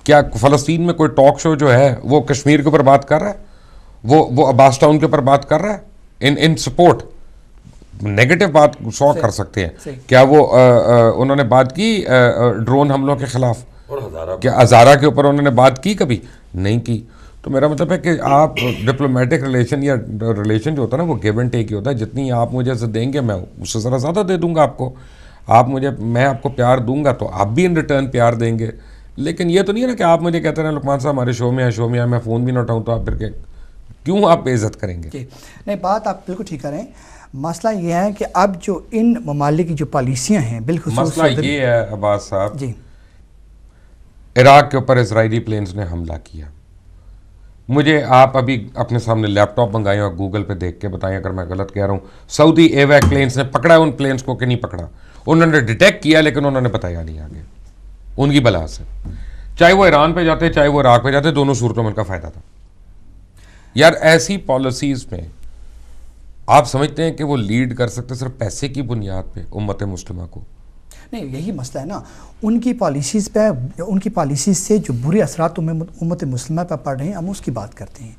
क्या फ़लस्तीन में कोई टॉक शो जो है वो कश्मीर के ऊपर बात कर रहा है, वो अब्बास टाउन के ऊपर बात कर रहा है इन सपोर्ट? नेगेटिव बात 100 कर सकते हैं, क्या वो उन्होंने बात की ड्रोन हमलों के खिलाफ, और क्या हज़ारा के ऊपर उन्होंने बात की? कभी नहीं की। तो मेरा मतलब है कि आप डिप्लोमेटिक रिलेशन या रिलेशन जो होता है ना, वो गिव एंड टेक ही होता है। जितनी आप मुझे से देंगे मैं उससे ज़रा ज़्यादा दे दूंगा आपको, मैं आपको प्यार दूंगा तो आप भी इन रिटर्न प्यार देंगे। लेकिन ये तो नहीं है ना कि आप मुझे कहते हैं लुकमान साहब हमारे शो में आए, मैं फ़ोन भी ना उठाऊँ तो आप फिर क्यों आप बेइज्जत करेंगे? नहीं, बात आप बिल्कुल ठीक करें। मसला ये है कि अब जो इन ममालिक की जो पॉलिसियाँ हैं, बिल्कुल मसला ये है अब्बास साहब जी, इराक़ के ऊपर इजरायली प्लेन्स ने हमला किया। मुझे आप अभी अपने सामने लैपटॉप मंगाएं और गूगल पे देख के बताएं अगर मैं गलत कह रहा हूँ। सऊदी एवैक प्लेन्स ने पकड़ा उन प्लेन्स को कि नहीं पकड़ा? उन्होंने डिटेक्ट किया लेकिन उन्होंने बताया नहीं आगे, उनकी बला से। चाहे वो ईरान पे जाते चाहे वो इराक़ पे जाते, दोनों सूरतों में उनका फ़ायदा था। यार ऐसी पॉलिसीज़ में आप समझते हैं कि वो लीड कर सकते सिर्फ पैसे की बुनियाद पे उम्मत मुस्लिमा को? नहीं, यही मसला है ना, उनकी पॉलिसीज़ पे, उनकी पॉलिसीज़ से जो बुरे असरात उम्मत मुस्लिमा पर पड़ रहे हैं, हम उसकी बात करते हैं।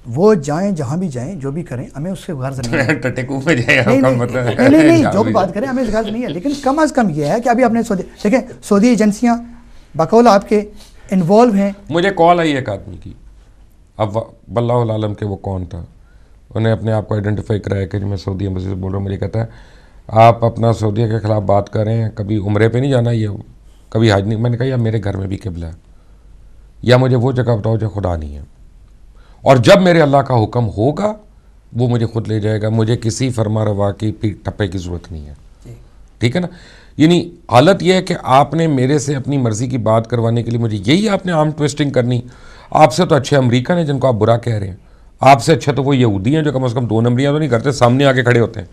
वो जाएं जहाँ भी जाएं, जो भी करें, हमें उससे गर्ज नहीं है। टटेकू में जाए नहीं, जो भी बात करें हमें गर्ज नहीं है। लेकिन कम अज़ कम ये है कि अभी आपने देखें सऊदी एजेंसियाँ बकौल आपके इन्वॉल्व हैं। मुझे कॉल आई एक आदमी की, अब वल्लाहुल आलम के वो कौन था, उन्हें अपने आप को आइडेंटिफाई कराया कि मैं सऊदी एम्बेसी से बोल रहा हूँ। मुझे कहता है आप अपना सऊदी के ख़िलाफ़ बात कर रहे हैं, कभी उम्रे पे नहीं जाना, ये कभी हज नहीं। मैंने कहा यार मेरे घर में भी किबला है, या मुझे वो जगह बताओ जो खुदा नहीं है, और जब मेरे अल्लाह का हुक्म होगा वो मुझे खुद ले जाएगा, मुझे किसी फरमा रवा की पीठ टप्पे की ज़रूरत नहीं है। ठीक है ना? यानी हालत यह है कि आपने मेरे से अपनी मर्ज़ी की बात करवाने के लिए मुझे यही आपने आर्म ट्विस्टिंग करनी। आपसे तो अच्छे अमेरिकन हैं जिनको आप बुरा कह रहे हैं, आपसे अच्छे तो वो यहूदी हैं जो कम से कम 2 नंबरियाँ तो नहीं करते, सामने आके खड़े होते हैं।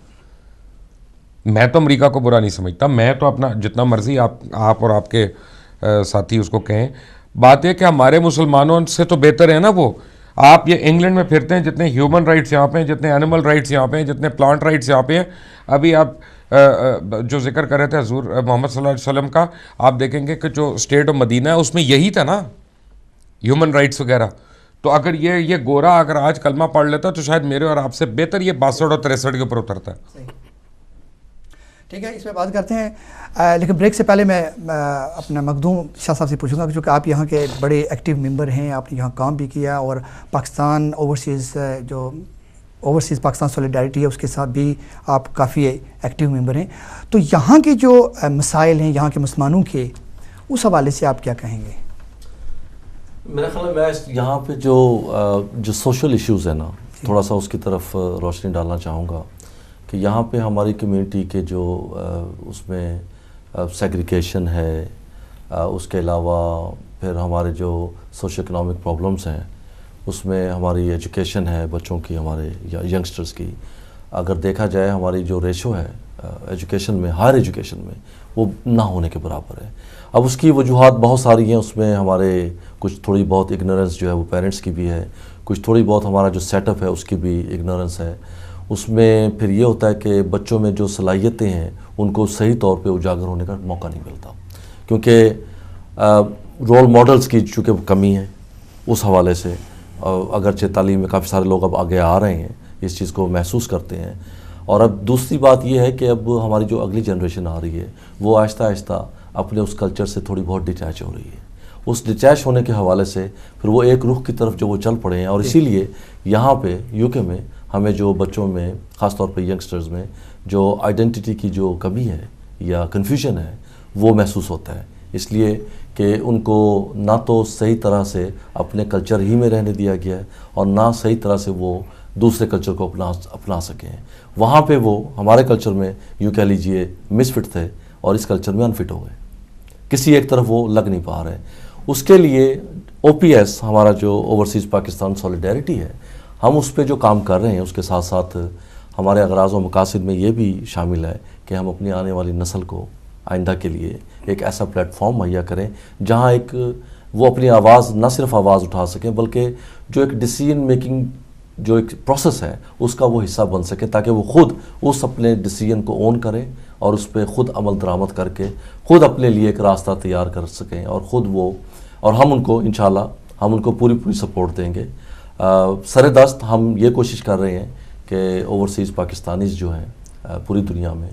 मैं तो अमेरिका को बुरा नहीं समझता, मैं तो अपना जितना मर्जी आप और आपके साथी उसको कहें। बात यह कि हमारे मुसलमानों से तो बेहतर है ना वो। आप ये इंग्लैंड में फिरते हैं, जितने ह्यूमन राइट्स यहाँ पे हैं, जितने एनिमल राइट्स यहाँ पे हैं, जितने प्लांट राइट्स यहाँ पे हैं। अभी आप जो जिक्र कर रहे थे हजूर मोहम्मद सल्लल्लाहु अलैहि वसल्लम का, आप देखेंगे कि जो स्टेट ऑफ मदीना है उसमें यही था ना, ह्यूमन राइट्स वगैरह। तो अगर ये गोरा अगर आज कलमा पढ़ लेता तो शायद मेरे और आपसे बेहतर ये 62 और 63 के ऊपर उतरता है। ठीक है, इसमें बात करते हैं, लेकिन ब्रेक से पहले मैं अपना मखदूम शाह साहब से पूछूंगा, क्योंकि आप यहाँ के बड़े एक्टिव मेंबर हैं, आपने यहाँ काम भी किया और पाकिस्तान ओवरसीज़ पाकिस्तान सॉलिडारिटी है उसके साथ भी आप काफ़ी एक्टिव मेंबर हैं। तो यहाँ के जो मसाइल हैं यहाँ के मुसलमानों के, उस हवाले से आप क्या कहेंगे? मेरा ख्याल है मैं यहाँ पे जो सोशल इश्यूज़ है ना, थोड़ा सा उसकी तरफ रोशनी डालना चाहूँगा कि यहाँ पे हमारी कम्युनिटी के जो उसमें सेग्रीगेशन है, उसके अलावा फिर हमारे जो सोशो इकोनॉमिक प्रॉब्लम्स हैं, उसमें हमारी एजुकेशन है बच्चों की, हमारे यंगस्टर्स की। अगर देखा जाए हमारी जो रेशो है एजुकेशन में, हायर एजुकेशन में, वो ना होने के बराबर है। अब उसकी वजूहात बहुत सारी हैं, उसमें हमारे कुछ थोड़ी बहुत इग्नोरेंस जो है वो पेरेंट्स की भी है, कुछ थोड़ी बहुत हमारा जो सेटअप है उसकी भी इग्नोरेंस है। उसमें फिर ये होता है कि बच्चों में जो सलाहियतें हैं उनको सही तौर पे उजागर होने का मौका नहीं मिलता, क्योंकि रोल मॉडल्स की चूँकि कमी है उस हवाले से। अगरचे तालीम में काफ़ी सारे लोग अब आगे आ रहे हैं, इस चीज़ को महसूस करते हैं। और अब दूसरी बात यह है कि अब हमारी जो अगली जनरेशन आ रही है वो आहिस्ता आहिस्ता अपने उस कल्चर से थोड़ी बहुत डिटैच हो रही है। उस डिटैच होने के हवाले से फिर वो एक रुख की तरफ जो वो चल पड़े हैं, और इसीलिए यहाँ पे यूके में हमें जो बच्चों में, ख़ासतौर पे यंगस्टर्स में जो आइडेंटिटी की जो कमी है या कन्फ्यूजन है वो महसूस होता है, इसलिए कि उनको ना तो सही तरह से अपने कल्चर ही में रहने दिया गया है और ना सही तरह से वो दूसरे कल्चर को अपना सकें। वहाँ पे वो हमारे कल्चर में यूँ कह लीजिए मिसफिट थे और इस कल्चर में अनफिट हो गए, किसी एक तरफ वो लग नहीं पा रहे। उसके लिए OPS हमारा जो ओवरसीज़ पाकिस्तान सॉलिडेरिटी है, हम उस पर जो काम कर रहे हैं उसके साथ साथ हमारे अगराज़ व मकासद में ये भी शामिल है कि हम अपनी आने वाली नस्ल को आइंदा के लिए एक ऐसा प्लेटफॉर्म मुहैया करें जहाँ एक वो अपनी आवाज़, ना सिर्फ आवाज़ उठा सकें बल्कि जो एक डिसीजन मेकिंग जो एक प्रोसेस है उसका वो हिस्सा बन सके, ताकि वो ख़ुद उस अपने डिसीजन को ओन करें और उस पर ख़ुद अमल दरामद करके ख़ुद अपने लिए एक रास्ता तैयार कर सकें। और ख़ुद वो, और हम उनको इंशाल्लाह हम उनको पूरी सपोर्ट देंगे। सरेदस्त हम ये कोशिश कर रहे हैं कि ओवरसीज़ पाकिस्तानीज़ जो हैं पूरी दुनिया में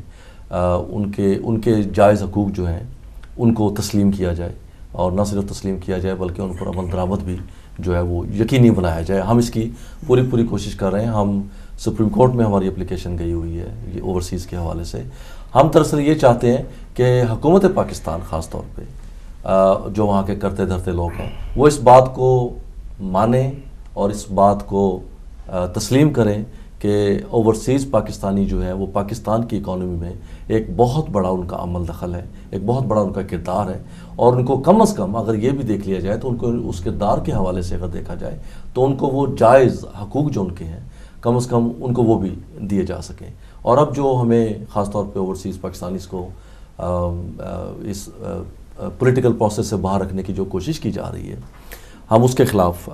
उनके जायज़ हकूक़ जो हैं उनको तस्लीम किया जाए, और न सिर्फ तस्लीम किया जाए बल्कि उन पर अमल दरामद भी जो है वो यकीनी बनाया जाए। हम इसकी पूरी कोशिश कर रहे हैं। हम सुप्रीम कोर्ट में हमारी एप्लीकेशन गई हुई है ये ओवरसीज़ के हवाले से। हम दरअसल ये चाहते हैं कि हुकूमत पाकिस्तान ख़ास तौर पे जो वहाँ के करते धरते लोग हैं वो इस बात को माने और इस बात को तस्लीम करें कि ओवरसीज़ पाकिस्तानी जो है वो पाकिस्तान की इकॉनमी में एक बहुत बड़ा उनका अमल दखल है, एक बहुत बड़ा उनका किरदार है। और उनको कम से कम अगर ये भी देख लिया जाए तो उनको उस किरदार के हवाले से अगर देखा जाए तो उनको वो जायज़ हकूक़ जो उनके हैं कम से कम उनको वो भी दिए जा सकें। और अब जो हमें ख़ास तौर पे ओवरसीज़ पाकिस्तानीज़ को इस पॉलिटिकल प्रोसेस से बाहर रखने की जो कोशिश की जा रही है, हम उसके ख़िलाफ़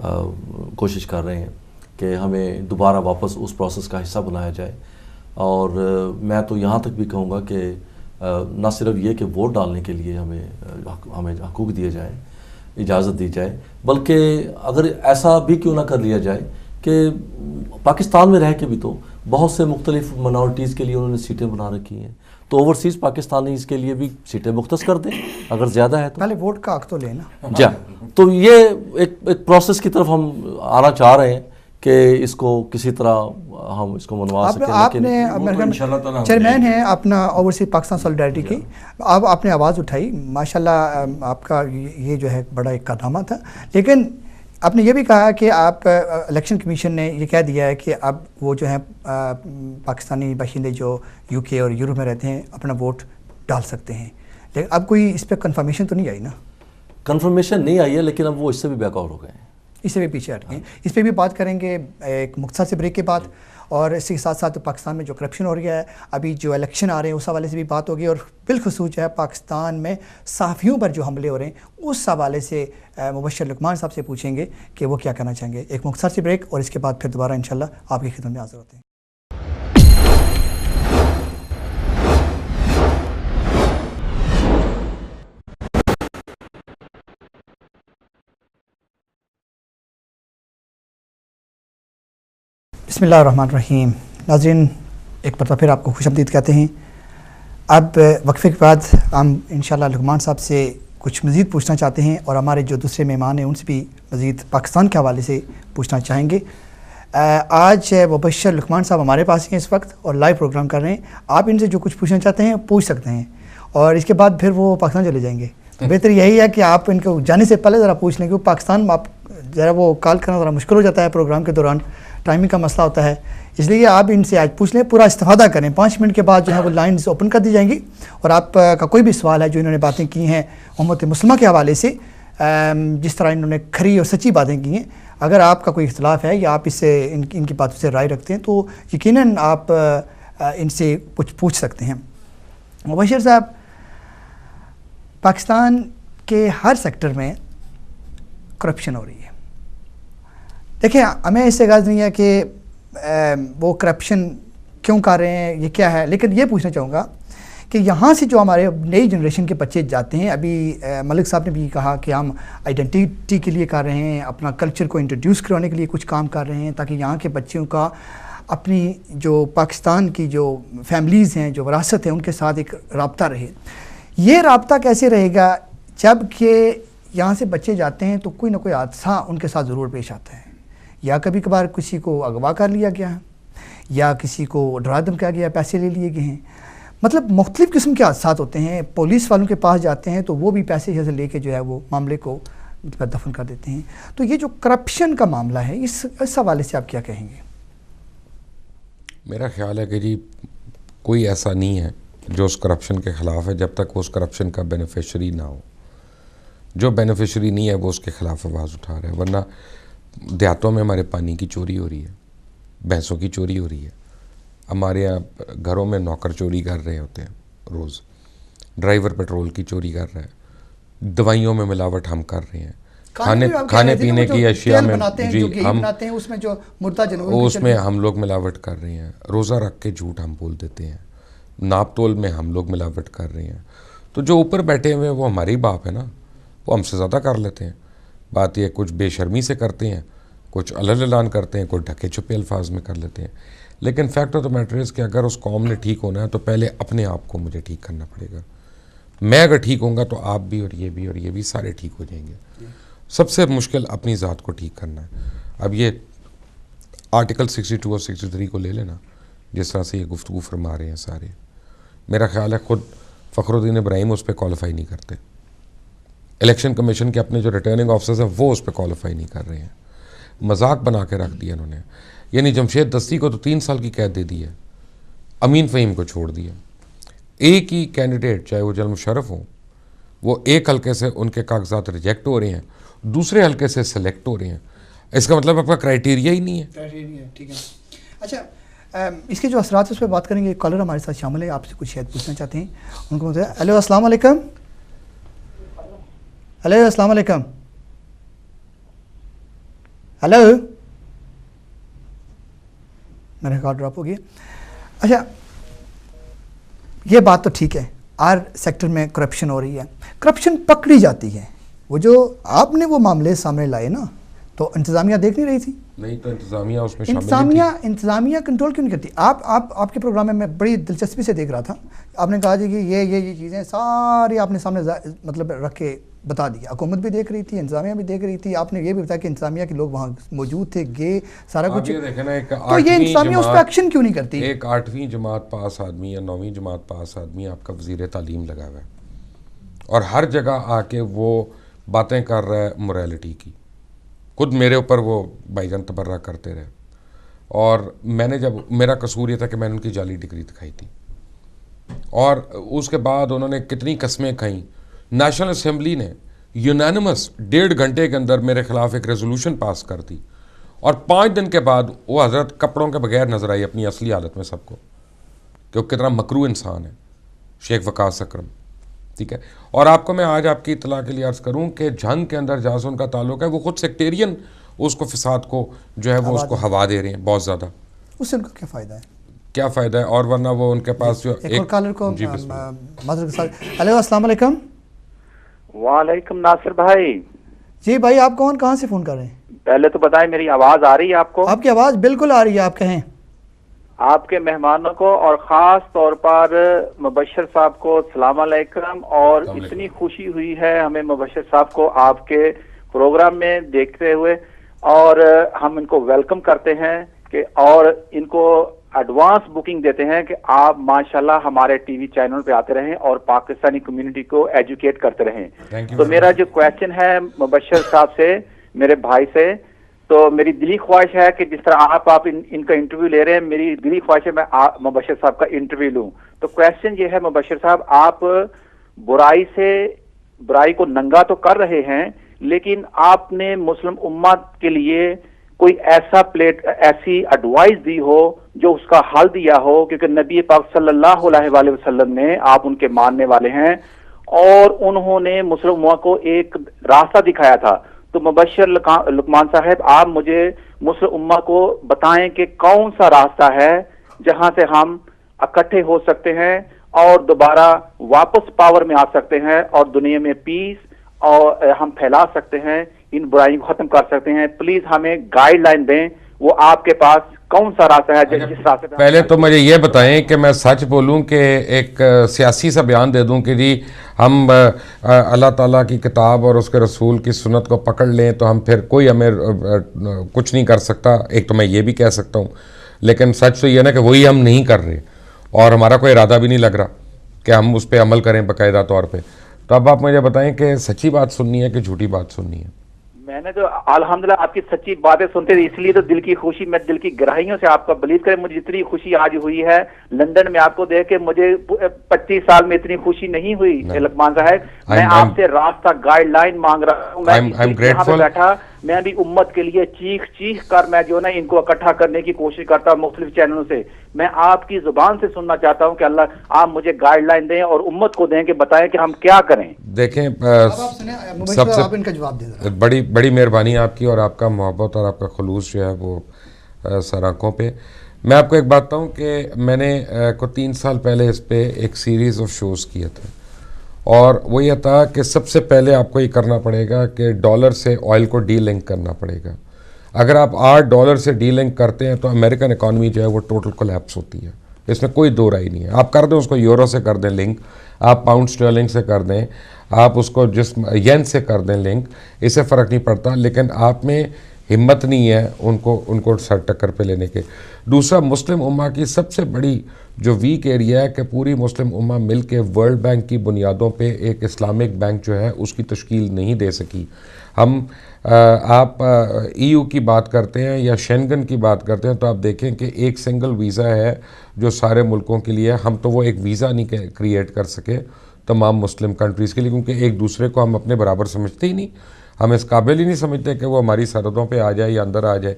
कोशिश कर रहे हैं कि हमें दोबारा वापस उस प्रोसेस का हिस्सा बनाया जाए। और मैं तो यहाँ तक भी कहूँगा कि न सिर्फ ये कि वोट डालने के लिए हमें हकूक़ दिए जाए, इजाज़त दी जाए, बल्कि अगर ऐसा भी क्यों ना कर लिया जाए कि पाकिस्तान में रह के भी तो बहुत से मुख्तलिफ मिनॉरिटीज़ के लिए उन्होंने सीटें बना रखी हैं, तो ओवरसीज़ पाकिस्तानी इसके लिए भी सीटें मुख्तस कर दें अगर ज़्यादा है तो। पहले वोट का हक तो लेना। जा तो ये एक प्रोसेस की तरफ हम आना चाह रहे हैं कि इसको किसी तरह हम इसको मनवा सकें। आपने चेयरमैन है अपना ओवरसीज़ पाकिस्तान सॉलिडेरिटी की, अब आपने आवाज़ उठाई, माशाल्लाह आपका ये जो है बड़ा एक कारनामा था। लेकिन आपने ये भी कहा कि आप इलेक्शन कमीशन ने ये कह दिया है कि अब वो जो है पाकिस्तानी बाशिंदे जो UK और यूरोप में रहते हैं अपना वोट डाल सकते हैं, लेकिन अब कोई इस पर कन्फर्मेशन तो नहीं आई ना? कन्फर्मेशन नहीं आई है, लेकिन अब वो इससे भी बैकआउट हो गए हैं, इससे भी पीछे हट गए। इस पर भी बात करेंगे एक मुख्तसर से ब्रेक के बाद। और इसके साथ साथ पाकिस्तान में जो करप्शन हो रहा है, अभी जो इलेक्शन आ रहे हैं उस हवाले से भी बात होगी, और बिलखुसूस जो है पाकिस्तान में सहाफ़ियों पर जो हमले हो रहे हैं उस हवाले से मुबशर लुकमान साहब से पूछेंगे कि वो क्या करना चाहेंगे। एक मुख्तसर से ब्रेक और इसके बाद फिर दोबारा इंशाल्लाह आपकी खिदमत में हाज़िर होते हैं। बिस्मिल्लाहिर्रहमानिर्रहीम। नाज़रीन, एक बार फिर आपको खुशआमदीद कहते हैं। अब वक्फे के बाद हम इंशाल्लाह लुकमान साहब से कुछ मज़ीद पूछना चाहते हैं और हमारे जो दूसरे मेहमान हैं उनसे भी मज़ीद पाकिस्तान के हवाले से पूछना चाहेंगे। आज मुबशर लुकमान साहब हमारे पास ही हैं इस वक्त और लाइव प्रोग्राम कर रहे हैं। आप इनसे जो कुछ पूछना चाहते हैं पूछ सकते हैं और इसके बाद फिर वो पाकिस्तान चले जाएंगे। तो बेहतर यही है कि आप इनको जाने से पहले ज़रा पूछ लें, क्योंकि पाकिस्तान में आप ज़रा वो कॉल करना ज़रा मुश्किल हो जाता है, प्रोग्राम के दौरान टाइमिंग का मसला होता है, इसलिए आप इनसे आज पूछ लें, पूरा इस्तेफादा करें। 5 मिनट के बाद जो है वो लाइन्स ओपन कर दी जाएंगी और आपका कोई भी सवाल है जो इन्होंने बातें की हैं उम्मत मुस्लिमा के हवाले से, जिस तरह इन्होंने खरी और सच्ची बातें की हैं, अगर आपका कोई इख्तलाफ है या आप इससे इनकी बातों से राय रखते हैं तो यकीनन आप इनसे कुछ पूछ सकते हैं। मुबशर साहब, पाकिस्तान के हर सेक्टर में करप्शन हो रही है। देखिए, हमें इससे गर्ज नहीं है कि वो करप्शन क्यों कर रहे हैं, ये क्या है, लेकिन ये पूछना चाहूँगा कि यहाँ से जो हमारे नई जनरेशन के बच्चे जाते हैं, अभी मलिक साहब ने भी कहा कि हम आइडेंटिटी के लिए कर रहे हैं, अपना कल्चर को इंट्रोड्यूस कराने के लिए कुछ काम कर रहे हैं ताकि यहाँ के बच्चों का अपनी जो पाकिस्तान की जो फैमिलीज़ हैं, जो विरासत है, उनके साथ एक रब्ता रहे। ये रब्ता कैसे रहेगा जबकि यहाँ से बच्चे जाते हैं तो कोई ना कोई हादसा उनके साथ ज़रूर पेश आता है, या कभी कभार किसी को अगवा कर लिया गया है, या किसी को डरा धमकाया गया, पैसे ले लिए गए हैं, मतलब मुख्तलिफ़ किस्म के हादसा होते हैं। पुलिस वालों के पास जाते हैं तो वो भी पैसे जैसे लेके जो है वो मामले को दफन कर देते हैं। तो ये जो करप्शन का मामला है, इस हवाले से आप क्या कहेंगे? मेरा ख्याल है कि जी कोई ऐसा नहीं है जो उस करप्शन के ख़िलाफ़ है जब तक वो उस करप्शन का बेनिफिशरी ना हो। जो बेनिफिशरी नहीं है वो उसके ख़िलाफ़ आवाज़ उठा रहा है। वरना देहातों में हमारे पानी की चोरी हो रही है, भैंसों की चोरी हो रही है, हमारे यहाँ घरों में नौकर चोरी कर रहे होते हैं रोज़, ड्राइवर पेट्रोल की चोरी कर रहा है, दवाइयों में मिलावट हम कर रहे हैं, खाने पीने की अशिया में जी हम उसमें जो मुर्दा उसमें हम लोग मिलावट कर रहे हैं, रोज़ा रख के झूठ हम बोल देते हैं, नाप तोल में हम लोग मिलावट कर रहे हैं। तो जो ऊपर बैठे हुए हैं वो हमारे ही बाप है ना, वो हमसे ज़्यादा कर लेते हैं। बात ये कुछ बेशर्मी से करते हैं, कुछ अलग ऐलान करते हैं, कुछ ढके छुपे अल्फाज में कर लेते हैं। लेकिन fact of the matter is कि अगर उस कौम ने ठीक होना है तो पहले अपने आप को मुझे ठीक करना पड़ेगा। मैं अगर ठीक होऊंगा तो आप भी और ये भी सारे ठीक हो जाएंगे। सबसे मुश्किल अपनी ज़ात को ठीक करना है। अब ये आर्टिकल 62 और 63 को ले लेना, जिस तरह से ये गुफ्तगू फरमा रहे हैं सारे, मेरा ख्याल है ख़ुद फ़खरुद्दीन इब्राहिम उस पर क्वालिफाई नहीं करते। इलेक्शन कमीशन के अपने जो रिटर्निंग ऑफिसर्स हैं वो उस पर क्वालिफाई नहीं कर रहे हैं। मजाक बना के रख दिया उन्होंने। यानी जमशेद दस्ती को तो 3 साल की कैद दे दी है, अमीन फ़हीम को छोड़ दिया। एक ही कैंडिडेट, चाहे वो जनरल मुशर्रफ हो, वो एक हल्के से उनके कागजात रिजेक्ट हो रहे हैं, दूसरे हल्के से सेलेक्ट हो रहे हैं। इसका मतलब आपका क्राइटेरिया ही नहीं है। ठीक है। अच्छा, इसके जो असरात उस पर बात करेंगे। कॉलर हमारे साथ शामिल है, आपसे कुछ शायद पूछना चाहते हैं, उनको बताया। हेलो, अस्सलाम वालेकुम। हेलो, अस्सलाम वालेकुम। हेलो, मेरा कॉल ड्रॉप हो गया। अच्छा, ये बात तो ठीक है, हर सेक्टर में करप्शन हो रही है, करप्शन पकड़ी जाती है। वो जो आपने वो मामले सामने लाए ना, तो इंतज़ामिया देख नहीं रही थी? नहीं तो इंतज़ामिया उसमें शामिल थी। इंतज़ामिया कंट्रोल क्यों नहीं करती? आपके प्रोग्राम में मैं बड़ी दिलचस्पी से देख रहा था। आपने कहा जी कि ये चीज़ें सारी आपने सामने मतलब रख के बता दिया। हुकूमत भी देख रही थी, इंतज़ामिया भी देख रही थी। आपने ये भी बताया कि इंतज़ामिया के लोग वहाँ मौजूद थे, गए, सारा कुछ। तो ये इंतज़ामिया उस पर एक्शन क्यों नहीं करती? एक 8वीं जमात पास आदमी या 9वीं जमात पास आदमी आपका वज़ीर तालीम लगा हुआ है और हर जगह आके वो बातें कर रहा है मोरालिटी की। खुद मेरे ऊपर वो भाईजान तबर्रा करते रहे और मैंने जब, मेरा कसूर ये था कि मैंने उनकी जाली डिग्री दिखाई थी और उसके बाद उन्होंने कितनी कस्में खाई। नेशनल असेंबली ने यूनानिमस 1.5 घंटे के अंदर मेरे ख़िलाफ़ एक रेजोल्यूशन पास कर दी और 5 दिन के बाद वो हज़रत कपड़ों के बगैर नजर आई अपनी असली हालत में सबको कि वो कितना मकरू इंसान है, शेख वकास अकरम। ठीक है। और आपको मैं आज आपकी इतला के लिए अर्ज़ करूं कि जंग के अंदर जहाँ से उनका ताल्लुक है, वो खुद सेक्टेरियन उसको फिसाद को जो है वो उसको हवा दे रहे हैं बहुत ज़्यादा। उससे उनका क्या फ़ायदा है? क्या फ़ायदा है? और वरना वो उनके पास जो एक कॉलर को हेलो, अस्सलाम वालेकुम। वालेकुम नासिर भाई। जी भाई, आप कौन, कहाँ से फ़ोन कर रहे हैं? पहले तो बताएं मेरी आवाज़ आ रही है आपको? आपकी आवाज़ बिल्कुल आ रही है, आप कहें। आपके मेहमानों को और ख़ास तौर पर मुबशर साहब को सलाम अलैकुम। और इतनी खुशी हुई है हमें मुबशर साहब को आपके प्रोग्राम में देखते हुए, और हम इनको वेलकम करते हैं कि और इनको एडवांस बुकिंग देते हैं कि आप माशाल्लाह हमारे टीवी चैनल पे आते रहें और पाकिस्तानी कम्युनिटी को एजुकेट करते रहें। तो मेरा जो क्वेश्चन है मुबशर साहब से, मेरे भाई से, तो मेरी दिली ख्वाहिश है कि जिस तरह आप इनका इंटरव्यू ले रहे हैं, मेरी दिली ख्वाहिश है मैं मुबशर साहब का इंटरव्यू लूं। तो क्वेश्चन ये है मुबशर साहब, आप बुराई को नंगा तो कर रहे हैं, लेकिन आपने मुस्लिम उम्मत के लिए कोई ऐसी एडवाइस दी हो जो उसका हल दिया हो, क्योंकि नबी पाक सल्लल्लाहु अलैहि वसल्लम ने, आप उनके मानने वाले हैं, और उन्होंने मुस्लिम उम्मत को एक रास्ता दिखाया था। तो मुबश्शिर लुकमान साहब, आप मुझे मुस्लिम उम्मत को बताएं कि कौन सा रास्ता है जहां से हम इकट्ठे हो सकते हैं और दोबारा वापस पावर में आ सकते हैं और दुनिया में पीस और हम फैला सकते हैं, इन बुराइयों को खत्म कर सकते हैं। प्लीज हमें गाइडलाइन दें, वो आपके पास कौन सा रास्ता है जिस रास्ते पे। पहले तो मुझे ये बताएं कि मैं सच बोलूं कि एक सियासी सा बयान दे दूं कि जी हम अल्लाह ताला की किताब और उसके रसूल की सुन्नत को पकड़ लें तो हम फिर कोई हमें कुछ नहीं कर सकता। एक तो मैं ये भी कह सकता हूं, लेकिन सच तो ये ना कि वही हम नहीं कर रहे और हमारा कोई इरादा भी नहीं लग रहा कि हम उस पर अमल करें बाकायदा तौर पर। तो अब आप मुझे बताएं कि सच्ची बात सुननी है कि झूठी बात सुननी है। मैंने तो अल्हम्दुलिल्लाह आपकी सच्ची बातें सुनते थे, इसलिए तो दिल की खुशी, मैं दिल की गहराइयों से आपका बिलीव करें, मुझे जितनी खुशी आज हुई है लंदन में आपको देख के, मुझे 25 साल में इतनी खुशी नहीं हुई। लुकमान साहब, मैं आपसे रास्ता गाइडलाइन मांग रहा हूँ। मैं यहाँ पे बैठा, मैं भी उम्मत के लिए चीख चीख कर मैं जो ना इनको इकट्ठा करने की कोशिश करता हूँ मुख्तलिफ चैनलों से। मैं आपकी जुबान से सुनना चाहता हूँ कि अल्लाह आप मुझे गाइडलाइन दें और उम्मत को दें कि बताएं कि हम क्या करें। देखें, सबसे आप इनका जवाब दें। बड़ी मेहरबानी आपकी और आपका मोहब्बत और आपका खुलूस जो है वो सर आँखों पे। मैं आपको एक बात बताऊँ कि मैंने को 3 साल पहले इस पे एक सीरीज़ ऑफ शोज़ किए थे और वो ये था कि सबसे पहले आपको ये करना पड़ेगा कि डॉलर से ऑयल को डी लिंक करना पड़ेगा। अगर आप $8 से डी लिंक करते हैं तो अमेरिकन इकॉनमी जो है वो टोटल कोलैप्स होती है, इसमें कोई दो राय नहीं है। आप कर दें उसको यूरो से कर दें लिंक, आप पाउंड स्टर्लिंग से कर दें, आप उसको जिस येन से कर दें लिंक, इससे फ़र्क नहीं पड़ता, लेकिन आप में हिम्मत नहीं है उनको सर टक्कर पे लेने के। दूसरा, मुस्लिम उम्मा की सबसे बड़ी जो वीक एरिया है कि पूरी मुस्लिम उम्मा मिल के वर्ल्ड बैंक की बुनियादों पे एक इस्लामिक बैंक जो है उसकी तश्कील नहीं दे सकी। हम आप EU की बात करते हैं या शेंगन की बात करते हैं तो आप देखें कि एक सिंगल वीज़ा है जो सारे मुल्कों के लिए, हम तो वो एक वीज़ा नहीं क्रिएट कर सके तमाम मुस्लिम कंट्रीज़ के लिए, क्योंकि एक दूसरे को हम अपने बराबर समझते ही नहीं, हम इस काबिल ही नहीं समझते कि वो हमारी सरहदों पे आ जाए या अंदर आ जाए।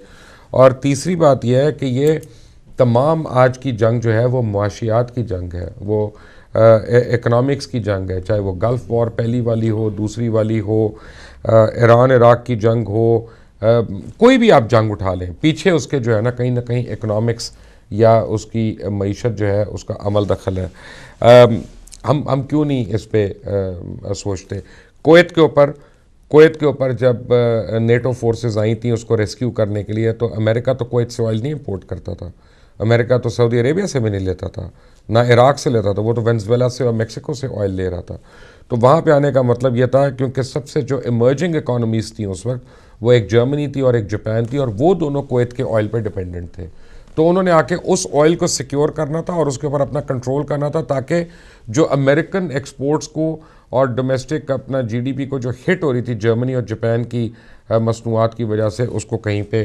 और तीसरी बात यह है कि ये तमाम आज की जंग जो है वो मुआशियात की जंग है, वो इकनॉमिक्स की जंग है, चाहे वो गल्फ़ वॉर पहली वाली हो, दूसरी वाली हो, ईरान इराक़ की जंग हो, कोई भी आप जंग उठा लें, पीछे उसके जो है ना कहीं इकनॉमिक्स या उसकी मईशत जो है उसका अमल दखल है। हम क्यों नहीं इस पर सोचते। कुवैत के ऊपर जब नेटो फोर्सेस आई थी उसको रेस्क्यू करने के लिए, तो अमेरिका तो कुवैत से ऑयल नहीं इंपोर्ट करता था, अमेरिका तो सऊदी अरेबिया से भी नहीं लेता था, ना इराक़ से लेता था, वो तो वेनेजुएला से और मेक्सिको से ऑयल ले रहा था। तो वहाँ पे आने का मतलब ये था क्योंकि सबसे जो इमर्जिंग इकोनॉमीज़ थी उस वक्त वो एक जर्मनी थी और एक जापान थी, और वो दोनों कुवैत के ऑयल पर डिपेंडेंट थे। तो उन्होंने आके उस ऑयल को सिक्योर करना था और उसके ऊपर अपना कंट्रोल करना था, ताकि जो अमेरिकन एक्सपोर्ट्स को और डोमेस्टिक अपना GDP को जो हिट हो रही थी जर्मनी और जापान की मसनूआत की वजह से, उसको कहीं पे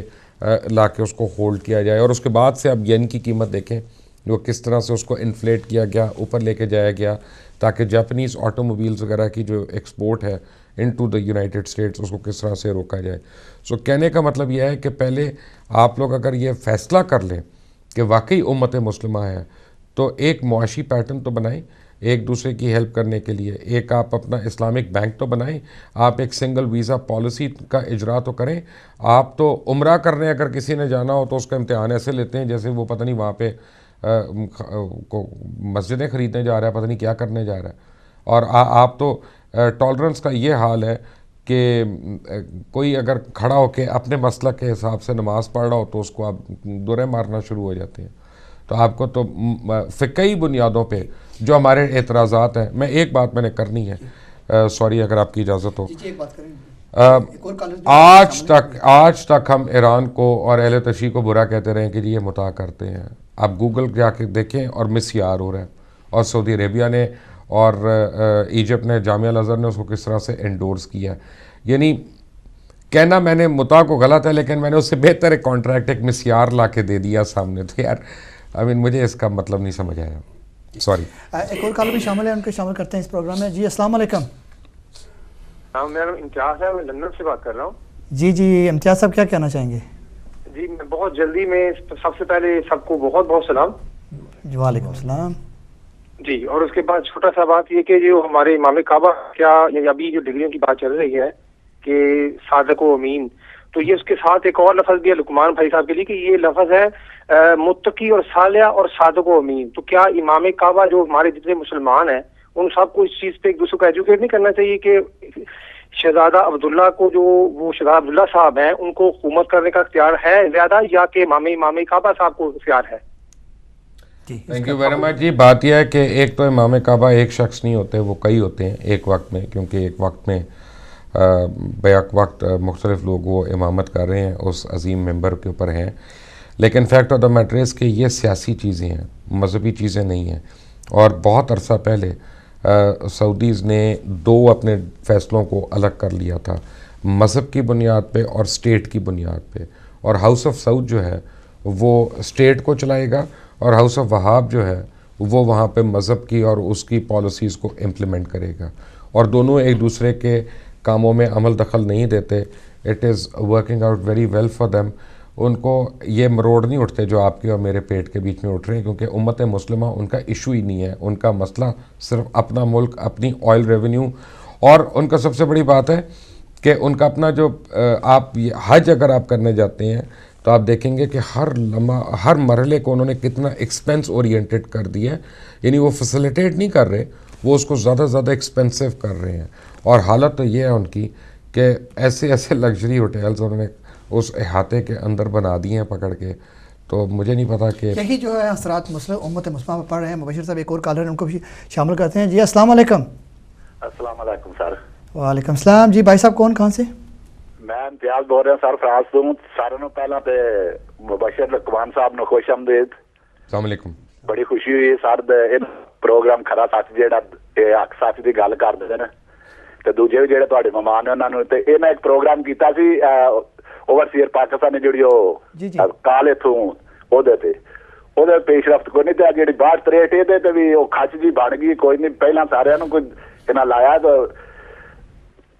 ला के उसको होल्ड किया जाए। और उसके बाद से अब येन की कीमत देखें, जो किस तरह से उसको इन्फ्लेट किया गया, ऊपर लेके जाया गया, ताकि जापानीज़ ऑटोमोबाइल्स वगैरह की जो एक्सपोर्ट है इनटू द यूनाइटेड स्टेट्स उसको किस तरह से रोका जाए। सो कहने का मतलब यह है कि पहले आप लोग अगर ये फ़ैसला कर लें कि वाकई उम्मत मुस्लिमा है, तो एक मुआशी पैटर्न तो बनाएं एक दूसरे की हेल्प करने के लिए, एक आप अपना इस्लामिक बैंक तो बनाएं, आप एक सिंगल वीज़ा पॉलिसी का इजरा तो करें। आप तो उम्रा करने अगर किसी ने जाना हो तो उसका इम्तिहान ऐसे लेते हैं जैसे वो पता नहीं वहाँ पे मस्जिदें ख़रीदने जा रहा है, पता नहीं क्या करने जा रहा है। और आप तो टॉलरेंस का ये हाल है कि कोई अगर खड़ा होकर अपने मसलक के हिसाब से नमाज़ पढ़ रहा हो तो उसको आप दुरे मारना शुरू हो जाते हैं। तो आपको तो फ़िक़ही बुनियादों पे जो हमारे एतराज़ात हैं, मैं एक बात मैंने करनी है, सॉरी अगर आपकी इजाज़त हो। आज तक हम ईरान को और अहले तशी को बुरा कहते रहे कि जी ये मुता करते हैं। आप गूगल जाके देखें और मिसयार हो रहा है, और सऊदी अरेबिया ने और इजिप्ट ने, जामिया अल-अज़हर ने उसको किस तरह से एंडोर्स किया। यानी कहना मैंने मुता को गलत है, लेकिन मैंने उससे बेहतर एक कॉन्ट्रैक्ट एक मिसयार ला के दे दिया सामने। तो यार मुझे इसका मतलब नहीं समझ आया, सॉरी। एक और कॉल भी शामिल है, उनको शामिल करते हैं इस प्रोग्राम में। जी अस्सलाम वालेकुम। हाँ, मेरा नाम इम्तियाज है, मैं लंदन से बात कर रहा हूँ। जी जी इम्तियाज साहब, क्या कहना चाहेंगे? जी, मैं बहुत जल्दी में सबसे पहले सबको बहुत बहुत सलाम जी, वालेकुम सलाम। जी। और उसके बाद छोटा सा बात ये कि जो हमारे इमाम काबा क्या ये अभी जो डिग्रियों की बात चल रही है कि सादक व अमीन, तो ये उसके साथ एक और लफ्ज भी है लुकमान भाई साहब के लिए कि ये लफ्ज है मुत्तकी और सालिया और सादक व अमीन। तो क्या इमाम काबा जो हमारे जितने मुसलमान हैं उन सबको इस चीज पे एक दूसरे को एजुकेट नहीं करना चाहिए कि शहजादा अब्दुल्ला को जो वो शहजादा अब्दुल्ला साहब हैं उनको हुकूमत करने का इख्तियार है ज्यादा, या कि इमाम काबा साहब को इख्तियार है? थैंक यू वेरी मच जी। बात यह है कि एक तो इमाम काबा एक शख्स नहीं होते, वो कई होते हैं एक वक्त में, क्योंकि एक वक्त में बैक वक्त मुख्तलिफ लोग वो इमामत कर रहे हैं, उस अजीम मेंबर के ऊपर हैं। लेकिन fact of the matter is कि ये सियासी चीज़ें हैं, मजहबी चीज़ें नहीं हैं। और बहुत अरसा पहले सऊदीज़ ने दो अपने फ़ैसलों को अलग कर लिया था, मज़हब की बुनियाद पे और स्टेट की बुनियाद पे। और हाउस ऑफ सऊद जो है वो स्टेट को चलाएगा और हाउस ऑफ वहाब जो है वो वहाँ पे मज़हब की और उसकी पॉलिसीज़ को इम्प्लीमेंट करेगा। और दोनों एक दूसरे के कामों में अमल दखल नहीं देते। It is working out very well for them. उनको ये मरोड़ नहीं उठते जो आपके और मेरे पेट के बीच में उठ रहे हैं, क्योंकि उम्मत मुस्लिमा उनका इशू ही नहीं है। उनका मसला सिर्फ अपना मुल्क, अपनी ऑयल रेवेन्यू, और उनका सबसे बड़ी बात है कि उनका अपना जो आप हज अगर आप करने जाते हैं तो आप देखेंगे कि हर मरहले को उन्होंने कितना एक्सपेंस ओरिएंटेड कर दिया है। यानी वो फैसिलिटेट नहीं कर रहे, वो उसको ज़्यादा से ज़्यादा एक्सपेंसिव कर रहे हैं। और हालत तो ये है उनकी कि ऐसे ऐसे लग्जरी होटल्स उन्होंने उस अहाते के अंदर बना दिए हैं पकड़ के। तो मुझे नहीं पता कि यही जो है असरात मुस्लिम उम्मत मुस्लिमा पर पड़ रहे हैं। मुबशिर साहब एक और कॉलर है, उनको भी शामिल करते हैं। जी अस्सलाम वालेकुम। अस्सलाम वालेकुम सर। वालेकुम सलाम। जी भाई साहब कौन कहाँ से? मैं इम्तियाज बोल रहा हूँ सर फ्रांस ਤੋਂ। सारों ਨੂੰ ਪਹਿਲਾਂ ਤੇ ਮੁਬਸ਼ਰ ਲਕਵਾਨ ਸਾਹਿਬ ਨੂੰ ਖੁਸ਼ ਆਮਦੀਦ। अस्सलाम वालेकुम। बड़ी खुशी हुई सर ਇਹ ਪ੍ਰੋਗਰਾਮ ਖਰਾ ਸੱਚ ਜਿਹੜਾ ਇਹ ਹੱਕ ਸੱਚ ਦੀ ਗੱਲ ਕਰਦੇ ਨੇ ਤੇ ਦੂਜੇ ਵੀ ਜਿਹੜੇ ਤੁਹਾਡੇ ਮਹਿਮਾਨ ਨੇ ਉਹਨਾਂ ਨੂੰ। ਤੇ ਇਹ ਮੈਂ ਇੱਕ ਪ੍ਰੋਗਰਾਮ ਕੀਤਾ ਸੀ ओवरसीयर पाकिस्तान ने जी काल इथों ਉਹਦੇ पेशरफ्त को नहीं। जी 62-63 ਇਹਦੇ ਤੇ ਵੀ ਉਹ ਖੱਚ ਜੀ ਬਣ ਗਈ। ਕੋਈ ਨਹੀਂ, ਪਹਿਲਾਂ ਸਾਰਿਆਂ ਨੂੰ ਕੋਈ ਇਹਨਾਂ ਲਾਇਆ ਤਾਂ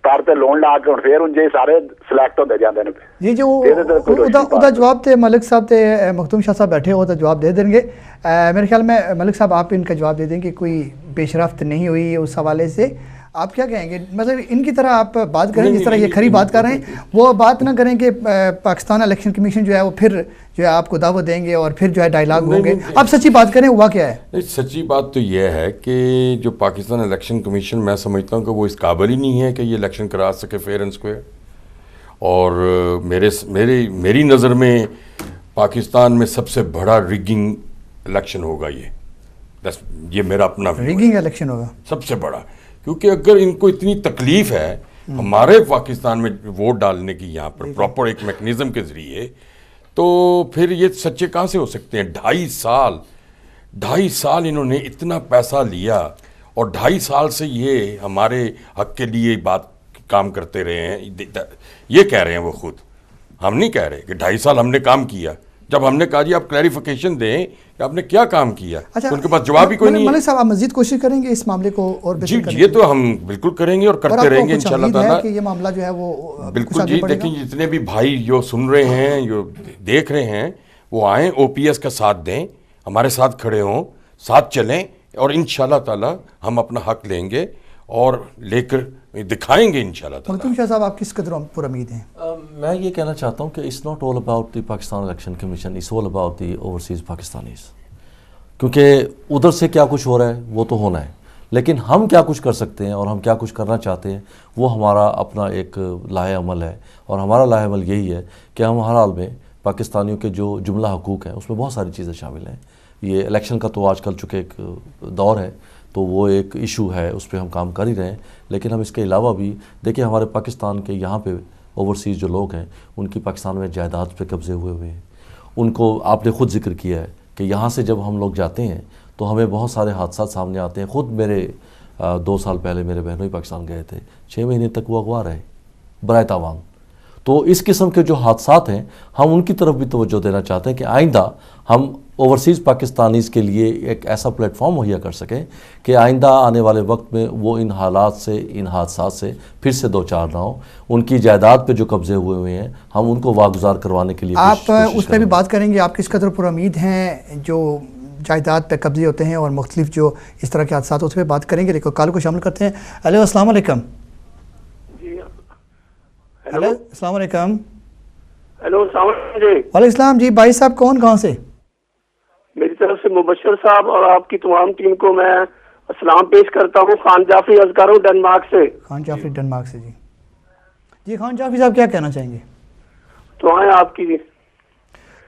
ਪਰ ਤੇ ਲੋਨ ਲਾ ਕੇ ਹੁਣ ਫੇਰ ਉਂਝੇ ਸਾਰੇ ਸਿਲੈਕਟ ਹੁੰਦੇ ਜਾਂਦੇ ਨੇ। जी जो ਉਹਦਾ जवाब थे मलिक साहब थे मखदूम शाह साहब बैठे हो तो जवाब दे देंगे। मेरे ख्याल में मलिक साहब आप इनका जवाब दे देंगे, कोई पेशरफ्त नहीं हुई उस हवाले से। आप क्या कहेंगे? मतलब इनकी तरह आप बात करें जिस तरह ये खरी बात कर रहे हैं, वो बात ना करें कि पाकिस्तान इलेक्शन कमीशन जो है वो फिर जो है आपको दावत देंगे और फिर जो है डायलॉग होंगे। आप सच्ची बात करें, हुआ क्या है? सच्ची बात तो यह है कि जो पाकिस्तान इलेक्शन कमीशन, मैं समझता हूँ कि वो इस काबिल ही नहीं है कि ये इलेक्शन करा सके फेयर एंड स्क्वायर। और मेरी नज़र में पाकिस्तान में सबसे बड़ा रिगिंग इलेक्शन होगा ये मेरा अपना रिगिंग इलेक्शन होगा सबसे बड़ा। क्योंकि अगर इनको इतनी तकलीफ है हमारे पाकिस्तान में वोट डालने की यहाँ पर प्रॉपर एक मैकेनिज्म के ज़रिए, तो फिर ये सच्चे कहाँ से हो सकते हैं? 2.5 साल इन्होंने इतना पैसा लिया और 2.5 साल से ये हमारे हक के लिए बात काम करते रहे हैं। ये कह रहे हैं वो खुद, हम नहीं कह रहे कि 2.5 साल हमने काम किया। जब हमने कहा जी आप क्लैरिफिकेशन दें कि आपने क्या काम किया, अच्छा, तो उनके पास जवाब ही कोई नहीं है। मलिक साहब आप मजीद कोशिश करेंगे इस मामले को और जी ये तो हम बिल्कुल करेंगे और करते रहेंगे इंशाल्लाह ताला कि ये मामला जो है वो बिल्कुल। जी देखिए, जितने भी भाई जो सुन रहे हैं, जो देख रहे हैं, वो आएँ, OPS का साथ दें, हमारे साथ खड़े हों, साथ चलें और इंशाल्लाह ताला हम अपना हक लेंगे और लेकर दिखाएंगे इंशाल्लाह ताला। मखदूम शाह साहब आप किस कदर पर उम्मीद हैं? मैं ये कहना चाहता हूँ कि it's not all about the Pakistan election commission, it's all about the overseas Pakistanis. क्योंकि उधर से क्या कुछ हो रहा है वो तो होना है, लेकिन हम क्या कुछ कर सकते हैं और हम क्या कुछ करना चाहते हैं वो हमारा अपना एक लाहे अमल है। और हमारा लाहे अमल यही है कि हम हर हाल में पाकिस्तानियों के जो जुमला हकूक़ हैं उसमें बहुत सारी चीज़ें शामिल हैं। ये इलेक्शन का तो आजकल चूँकि एक दौर है तो वो एक इशू है, उस पर हम काम कर ही रहे हैं। लेकिन हम इसके अलावा भी देखिए, हमारे पाकिस्तान के यहाँ पे ओवरसीज़ जो लोग हैं उनकी पाकिस्तान में जायदाद पे कब्ज़े हुए हैं। उनको आपने ख़ुद जिक्र किया है कि यहाँ से जब हम लोग जाते हैं तो हमें बहुत सारे हादसा सामने आते हैं। ख़ुद मेरे 2 साल पहले मेरे बहनों ही पाकिस्तान गए थे, 6 महीने तक वो अगवा रहे बराए तावान। तो इस किस्म के जो हादसात हैं हम उनकी तरफ भी तवज्जो देना चाहते हैं कि आइंदा हम ओवरसीज़ पाकिस्तानीज़ के लिए एक ऐसा प्लेटफॉर्म मुहैया कर सकें कि आइंदा आने वाले वक्त में वो इन हालात से, इन हादसात से फिर से दो चार ना हो। उनकी जायदाद पे जो कब्जे हुए हैं हम उनको वागुजार करवाने के लिए आप उस पर भी बात करेंगे। आप किस कदर पुरुमीद हैं जो जायदाद पे कब्जे होते हैं और मुख्तलिफ जो इस तरह के हादसात, उस पर बात करेंगे, लेकिन कॉल को शामिल करते हैं। हेलो, अस्सलाम वालेकुम। हेलो, अस्सलाम वालेकुम। हेलो, वालेकुम सलाम जी। भाई साहब कौन, कहाँ से? मेरी तरफ से मुबशर साहब और आपकी तमाम टीम को मैं सलाम पेश करता हूँ। खान जाफरी अर्ज कर रहा हूँ डेनमार्क से। खान जाफरी डेनमार्क से जी। जी खान जाफरी साहब क्या कहना चाहेंगे? तो आए आपकी जी।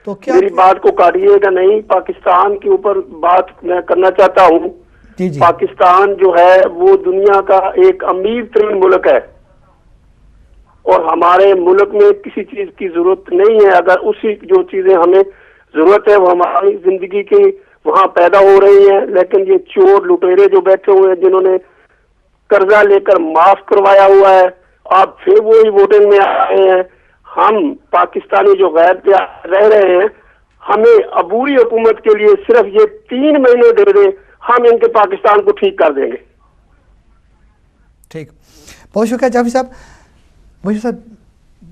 तो क्या मेरी बात को काटिएगा नहीं, पाकिस्तान के ऊपर बात मैं करना चाहता हूँ। जी जी। पाकिस्तान जो है वो दुनिया का एक अमीर तरीन मुल्क है और हमारे मुल्क में किसी चीज की जरूरत नहीं है। अगर उसी जो चीजें हमें जरूरत है वो हमारी जिंदगी की वहां पैदा हो रही है, लेकिन ये चोर लुटेरे जो बैठे हुए हैं जिन्होंने कर्जा लेकर माफ करवाया हुआ है, आप फिर वही वोटिंग में आ रहे हैं। हम पाकिस्तानी जो गैर पे रह रहे हैं, हमें अबूरी हुकूमत के लिए सिर्फ ये 3 महीने दे दे, हम इनके पाकिस्तान को ठीक कर देंगे। ठीक, बहुत शुक्रिया जाफरी साहब। मुझे साहब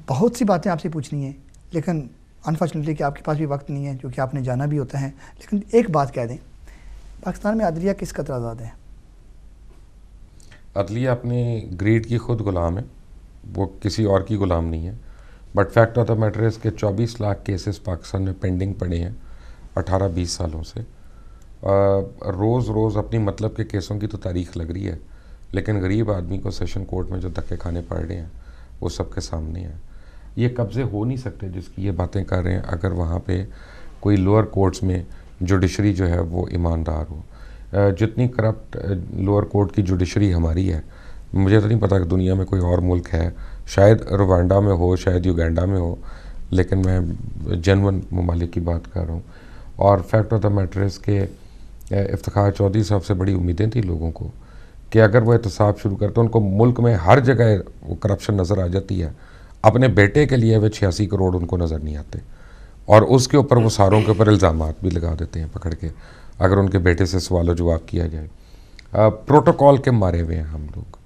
बहुत सी बातें आपसे पूछनी है, लेकिन अनफॉर्चुनेटली कि आपके पास भी वक्त नहीं है, क्योंकि आपने जाना भी होता है। लेकिन एक बात कह दें, पाकिस्तान में अदलिया किस कदर आज़ाद है? अदलिया अपने ग्रेड की खुद गुलाम है, वो किसी और की गुलाम नहीं है। But fact of the matter है कि 24 लाख केसेस पाकिस्तान में पेंडिंग पड़े हैं 18-20 सालों से। रोज़ रोज़ अपनी मतलब के केसों की तो तारीख लग रही है, लेकिन गरीब आदमी को सेशन कोर्ट में जो धक्के खाने पड़ रहे हैं वो सबके सामने है। ये कब्ज़े हो नहीं सकते जिसकी ये बातें कर रहे हैं अगर वहाँ पे कोई लोअर कोर्ट्स में जुडिशरी जो है वो ईमानदार हो। जितनी करप्ट लोअर कोर्ट की जुडिशरी हमारी है, मुझे तो नहीं पता कि दुनिया में कोई और मुल्क है, शायद रवांडा में हो, शायद युगांडा में हो, लेकिन मैं जनवन ममालिक की बात कर रहा हूँ। और fact of the matter is के इफ्तिखार चौधरी साहब से बड़ी उम्मीदें थी लोगों को कि अगर वो एहतसाब शुरू करते, उनको मुल्क में हर जगह वो करप्शन नज़र आ जाती है। अपने बेटे के लिए वे 86 करोड़ उनको नज़र नहीं आते, और उसके ऊपर वो सारों के ऊपर इल्ज़ामात भी लगा देते हैं पकड़ के, अगर उनके बेटे से सवाल जवाब किया जाए। प्रोटोकॉल के मारे हुए हैं हम लोग,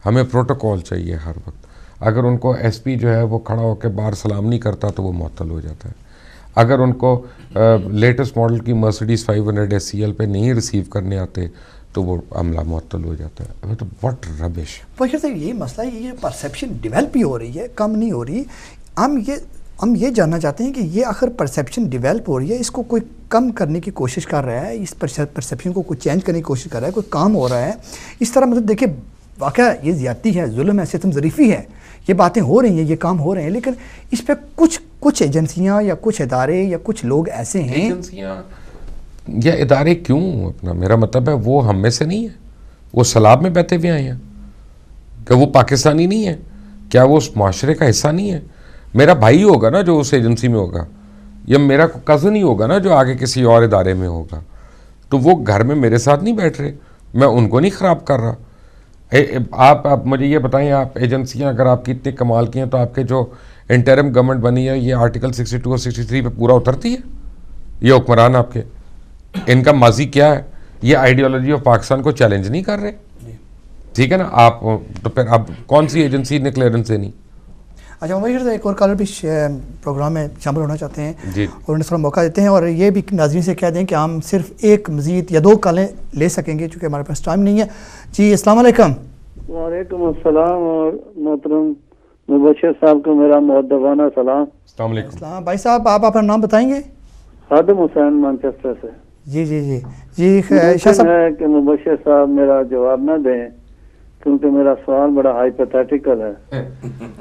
हमें प्रोटोकॉल चाहिए हर वक्त। अगर उनको एसपी जो है वो खड़ा होकर बाहर सलाम नहीं करता तो वो मुअत्तल हो जाता है। अगर उनको लेटेस्ट मॉडल की मर्सिडीज़ 500 SCL पे नहीं रिसीव करने आते तो वो अमला मुअत्तल हो जाता है। अबे तो व्हाट रबिश। तो ये मसला है, ये परसेप्शन डेवलप ही हो रही है, कम नहीं हो रही। हम ये जानना चाहते हैं कि ये आखिर परसेप्शन डेवलप हो रही है, इसको कोई कम करने की कोशिश कर रहा है, इस परसेप्शन को कोई चेंज करने की कोशिश कर रहा है, कोई काम हो रहा है इस तरह? मतलब देखिए, वाकया ये ज़्यादती है, जुल्म है, सितम ज़रीफ़ी है, ये बातें हो रही हैं, ये काम हो रहे हैं, लेकिन इस पर कुछ एजेंसियाँ या कुछ इदारे या कुछ लोग ऐसे हैं। एजेंसियाँ या इदारे क्यों? अपना मेरा मतलब है वो हम में से नहीं है, वो सलाब में बहते हुए आए हैं। क्या वो पाकिस्तानी नहीं है? क्या वो उस माशरे का हिस्सा नहीं है? मेरा भाई होगा ना जो उस एजेंसी में होगा, या मेरा कज़न ही होगा ना जो आगे किसी और इदारे में होगा, तो वो घर में मेरे साथ नहीं बैठ रहे, मैं उनको नहीं ख़राब कर रहा। आप मुझे ये बताएं, आप एजेंसियां अगर आपकी इतनी कमाल की हैं तो आपके जो इंटरिम गवर्नमेंट बनी है ये आर्टिकल 62 और 63 पे पूरा उतरती है? ये हुक्मरान आपके, इनका माजी क्या है? ये आइडियोलॉजी ऑफ पाकिस्तान को चैलेंज नहीं कर रहे, ठीक है ना? आप तो फिर आप कौन सी एजेंसी ने क्लियरेंस देनी? अच्छा मुबशर, एक और कॉलर भी प्रोग्राम में शामिल होना चाहते हैं जी, और उन्हें थोड़ा मौका देते हैं, और ये भी नाज़रीन से कह दें कि हम सिर्फ एक मज़ीद या 2 कॉलें ले सकेंगे चूँकि हमारे पास टाइम नहीं है। जी अस्सलाम वालेकुम। वालेकुम अस्सलाम, और मोहतरम मुबशर साहब को मेरा मुअद्दबाना सलाम। अस्सलाम वालेकुम। भाई साहब आप अपना नाम बताएंगे? खादिम हुसैन मैनचेस्टर से। जी जी जी जी शाह साहब है कि मुबशर साहब मेरा जवाब न दें क्योंकि मेरा सवाल बड़ा हाइपोथेटिकल है।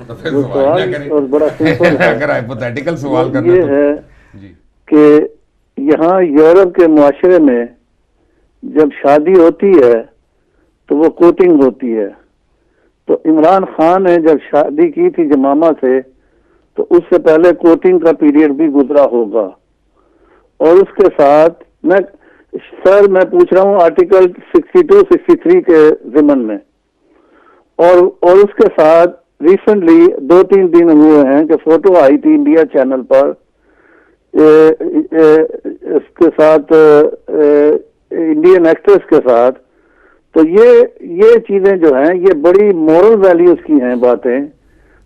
तो फिर वो सवाल और बड़ा सिंपल है। अगर हाइपोथेटिकल सवाल करना ये तो है जी, कि यहाँ यूरोप के मुआशरे में जब शादी होती है तो वो कोटिंग होती है। तो इमरान खान ने जब शादी की थी जमामा से, तो उससे पहले कोटिंग का पीरियड भी गुजरा होगा। और उसके साथ मैं पूछ रहा हूँ आर्टिकल 62-63 के जिमन में, और उसके साथ रिसेंटली 2-3 दिन हुए हैं कि फोटो आई थी इंडिया चैनल पर इसके साथ इंडियन एक्ट्रेस के साथ। तो ये चीजें जो हैं ये बड़ी मोरल वैल्यूज की हैं बातें।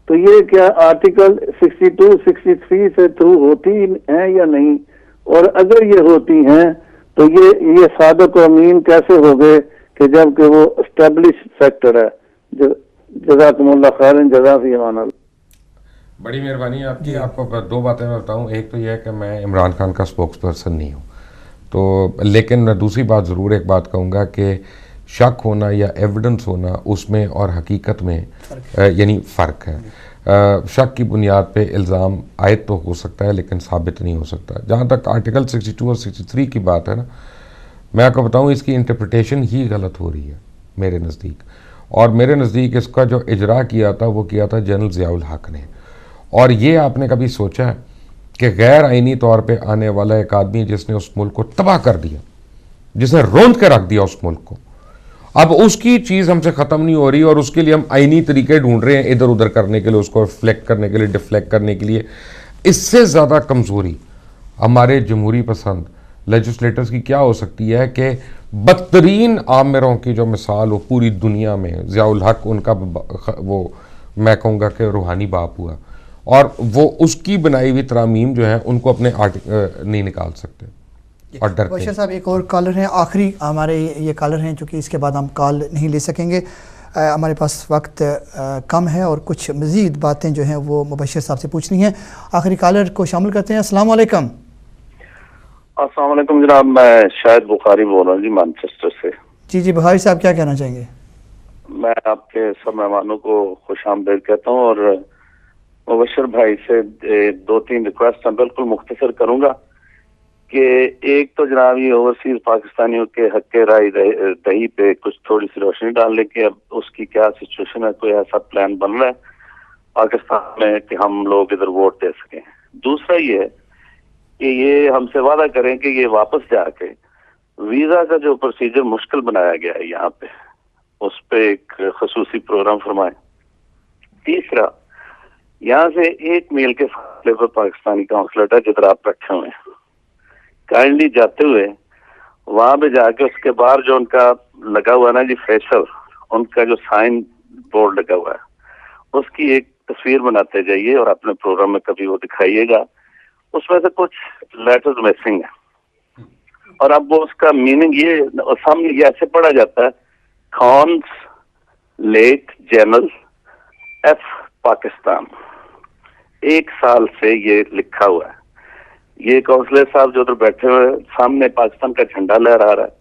तो ये क्या आर्टिकल 62, 63 से थ्रू होती हैं या नहीं, और अगर ये होती हैं तो ये सादक और अमीन कैसे हो गए कि जबकि वो एस्टेब्लिश सेक्टर है। जज़ाकुमुल्लाह खैरन, जज़ा फी अमान। बड़ी मेहरबानी आपकी। आपको दो बातें मैं बताऊं। एक तो यह है कि मैं इमरान खान का स्पोक्स पर्सन नहीं हूं, तो लेकिन मैं दूसरी बात ज़रूर एक बात कहूँगा कि शक होना या एविडेंस होना उसमें और हकीकत में यानी फ़र्क है। शक की बुनियाद पे इल्ज़ाम आयद तो हो सकता है लेकिन साबित नहीं हो सकता। जहाँ तक आर्टिकल 62 और 63 की बात है ना, मैं आपको बताऊँ इसकी इंटरप्रिटेशन ही गलत हो रही है मेरे नज़दीक। और मेरे नज़दीक इसका जो इजरा किया था वो किया था जनरल ज़ियाउल हक ने। और ये आपने कभी सोचा है कि गैर आइनी तौर पे आने वाला एक आदमी जिसने उस मुल्क को तबाह कर दिया, जिसने रोंद के रख दिया उस मुल्क को, अब उसकी चीज़ हमसे ख़त्म नहीं हो रही और उसके लिए हम आइनी तरीके ढूंढ रहे हैं इधर उधर करने के लिए, उसको रिफ्लेक्ट करने के लिए, डिफ्लेक्ट करने के लिए। इससे ज़्यादा कमज़ोरी हमारे जमहूरी पसंद लेजिस्लेटर्स की क्या हो सकती है कि बदतरीन आमिरों की जो मिसाल हो पूरी दुनिया में, ज़ियाउल हक उनका वो मैं कहूँगा कि रूहानी बाप हुआ, और वो उसकी बनाई हुई तरामीम जो है उनको अपने नहीं निकाल सकते और डरते। बशीर साहब एक और कॉलर हैं, आखिरी हमारे ये कॉलर हैं, चूँकि इसके बाद हम कॉल नहीं ले सकेंगे, हमारे पास वक्त कम है और कुछ मज़ीद बातें जो हैं वो मुबशिर साहब से पूछनी हैं। आखिरी कॉलर को शामिल करते हैं। अस्सलाम वालेकुम। अस्सलाम वालेकुम जनाब, मैं शाहिद बुखारी बोल रहा हूँ जी, मैनचेस्टर से। जी जी बुखारी साहब, क्या कहना चाहेंगे? मैं आपके सब मेहमानों को खुशामदीद कहता हूँ और मुबशिर भाई से 2-3 रिक्वेस्ट मैं बिल्कुल मुख्तसर करूंगा कि एक तो जनाब ये ओवरसीज पाकिस्तानियों के हक के राय दही पे कुछ थोड़ी सी रोशनी डालने की अब उसकी क्या सिचुएशन है, कोई ऐसा प्लान बन रहा है पाकिस्तान में कि हम लोग इधर वोट दे सकें। दूसरा ये कि ये हमसे वादा करें कि ये वापस जाके वीजा का जो प्रोसीजर मुश्किल बनाया गया है यहाँ पे, उस पे एक खसूसी प्रोग्राम फरमाएं। तीसरा, यहाँ से 1 मील के फासले पर पाकिस्तानी काउंसलेट है जिधर आप बैठे हुए हैं, काइंडली जाते हुए वहां पे जाके उसके बाहर जो उनका लगा हुआ ना जी फेशल, उनका जो साइन बोर्ड लगा हुआ है उसकी एक तस्वीर बनाते जाइए और अपने प्रोग्राम में कभी वो दिखाइएगा। उसमें से कुछ लेटर्स मिसिंग है और अब वो उसका मीनिंग ये सामने ये ऐसे पढ़ा जाता है, खॉन्स लेट जनरल एफ पाकिस्तान। 1 साल से ये लिखा हुआ है। ये काउंसलर साहब जो उधर बैठे हुए सामने पाकिस्तान का झंडा लहरा रहा है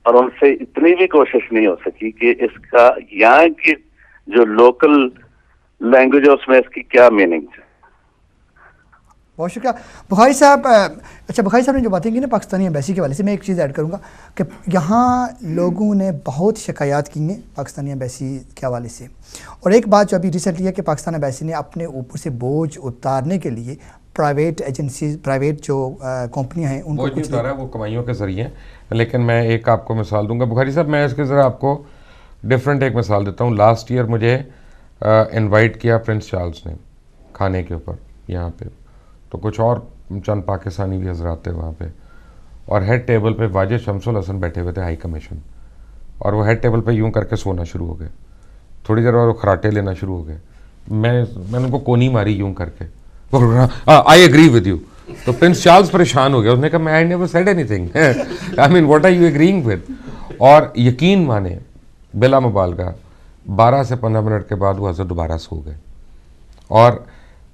और उनसे इतनी भी कोशिश नहीं हो सकी कि इसका यहाँ की जो लोकल लैंग्वेज है उसमें इसकी क्या मीनिंग है। बहुत शुक्रिया बुखारी साहब। अच्छा बुखारी साहब ने जो बातें की ना पाकिस्तानी एम्बेसी के हवाले से, मैं एक चीज़ ऐड करूँगा कि यहाँ लोगों ने बहुत शिकायत की हैं पाकिस्तानी एम्बेसी के हवाले से, और एक बात जो अभी रिसेंटली है कि पाकिस्तान एम्बेसी ने अपने ऊपर से बोझ उतारने के लिए प्राइवेट एजेंसी, प्राइवेट जो कंपनियाँ हैं उनको कुछ उतारा है वो कमाइयों के ज़रिए। लेकिन मैं एक आपको मिसाल दूंगा बुखारी साहब, मैं इसके ज़रा आपको डिफरेंट एक मिसाल देता हूँ। लास्ट ईयर मुझे इनवाइट किया प्रिंस चार्ल्स ने खाने के ऊपर यहाँ पे, तो कुछ और चंद पाकिस्तानी भी हजरात थे वहाँ पे, और हेड टेबल पे वाजिद शमसुल हसन बैठे हुए थे हाई कमीशन, और वो हेड टेबल पे यूं करके सोना शुरू हो गए। थोड़ी देर और वो खराटे लेना शुरू हो गए। मैंने उनको कोनी मारी यूं करके, आई एग्री विद यू। तो प्रिंस चार्ल्स परेशान हो गया, उसने कहा मैं I never said anything, I mean what are you agreeing with. और यकीन माने बिला मुबालगा 12 से 15 मिनट के बाद वो हजरत दोबारा सो गए। और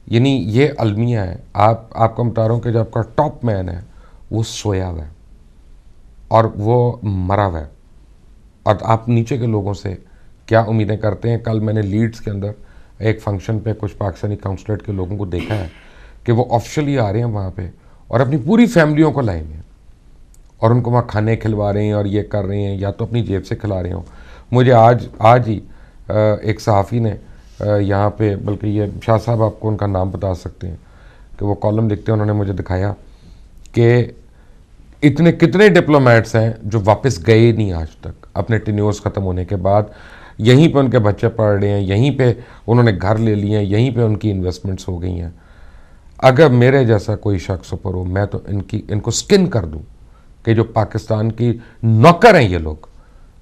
यानी ये अलमिया है, आपको बता रहा हूँ कि जो आपका टॉप मैन है वो सोया हुआ है और वो मरा हुआ है, और आप नीचे के लोगों से क्या उम्मीदें करते हैं। कल मैंने लीड्स के अंदर एक फंक्शन पे कुछ पाकिस्तानी काउंसलेट के लोगों को देखा है कि वो ऑफिशियली आ रहे हैं वहाँ पे और अपनी पूरी फैमिलियों को लाएंगे और उनको वहाँ खाने खिलवा रहे हैं और ये कर रहे हैं, या तो अपनी जेब से खिला रहे हो। मुझे आज ही एक सहाफ़ी ने यहाँ पे, बल्कि ये शाह साहब आपको उनका नाम बता सकते हैं, कि वो कॉलम लिखते हैं, उन्होंने मुझे दिखाया कि इतने कितने डिप्लोमेट्स हैं जो वापस गए नहीं आज तक अपने टेन्योर्स ख़त्म होने के बाद। यहीं पे उनके बच्चे पढ़ रहे हैं, यहीं पे उन्होंने घर ले लिए हैं, यहीं पे उनकी इन्वेस्टमेंट्स हो गई हैं। अगर मेरे जैसा कोई शख्स ऊपर हो, मैं तो इनको स्किन कर दूं कि जो पाकिस्तान की नौकर हैं ये लोग,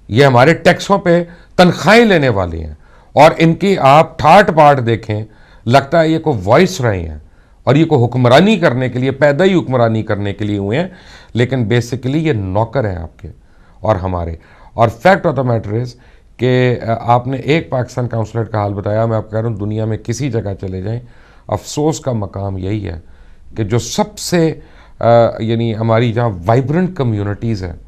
ये हमारे टैक्सों पे तनख्वाहें लेने वाले हैं, और इनकी आप ठाट बाट देखें, लगता है ये को वॉइस रहे हैं और ये को हुक्मरानी करने के लिए, पैदा ही हुक्मरानी करने के लिए हुए हैं, लेकिन बेसिकली ये नौकर हैं आपके और हमारे। और fact of the matter is कि आपने एक पाकिस्तान काउंसलेट का हाल बताया, मैं आपको कह रहा हूँ दुनिया में किसी जगह चले जाएं, अफसोस का मकाम यही है कि जो सबसे यानी हमारी जहाँ वाइब्रेंट कम्युनिटीज़ हैं,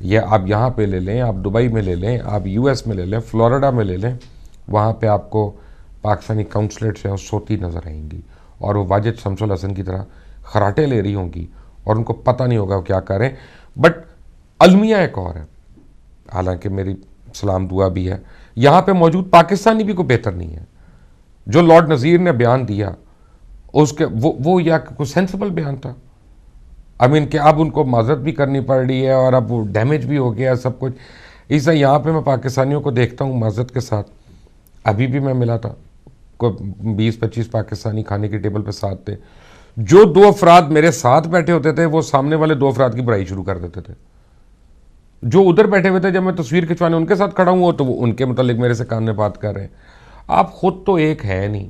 ये आप यहाँ पे ले लें, आप दुबई में ले लें, आप यूएस में ले लें, फ्लोरिडा में ले लें, वहाँ पे आपको पाकिस्तानी काउंसलेट्स हैं सोती नज़र आएंगी, और वो वाजिद शमसुल हसन की तरह खराटे ले रही होंगी और उनको पता नहीं होगा वो क्या करें। बट अलमिया एक और है, हालांकि मेरी सलाम दुआ भी है, यहाँ पे मौजूद पाकिस्तानी भी कोई बेहतर नहीं है। जो लॉर्ड नज़ीर ने बयान दिया उसके वो या कोई सेंसिबल बयान था। आई मीन कि अब उनको माजरत भी करनी पड़ रही है और अब वो डैमेज भी हो गया सब कुछ। इसलिए यहाँ पे मैं पाकिस्तानियों को देखता हूँ माजरत के साथ। अभी भी मैं मिला था, कोई 20-25 पाकिस्तानी खाने की टेबल पे साथ थे। जो 2 अफराद मेरे साथ बैठे होते थे वो सामने वाले 2 अफराद की बुराई शुरू कर देते थे। जो उधर बैठे हुए थे, जब मैं तस्वीर खिंचवाने उनके साथ खड़ा हुआ तो वो उनके मतलब मेरे से कान में बात कर रहे हैं। आप खुद तो एक है नहीं,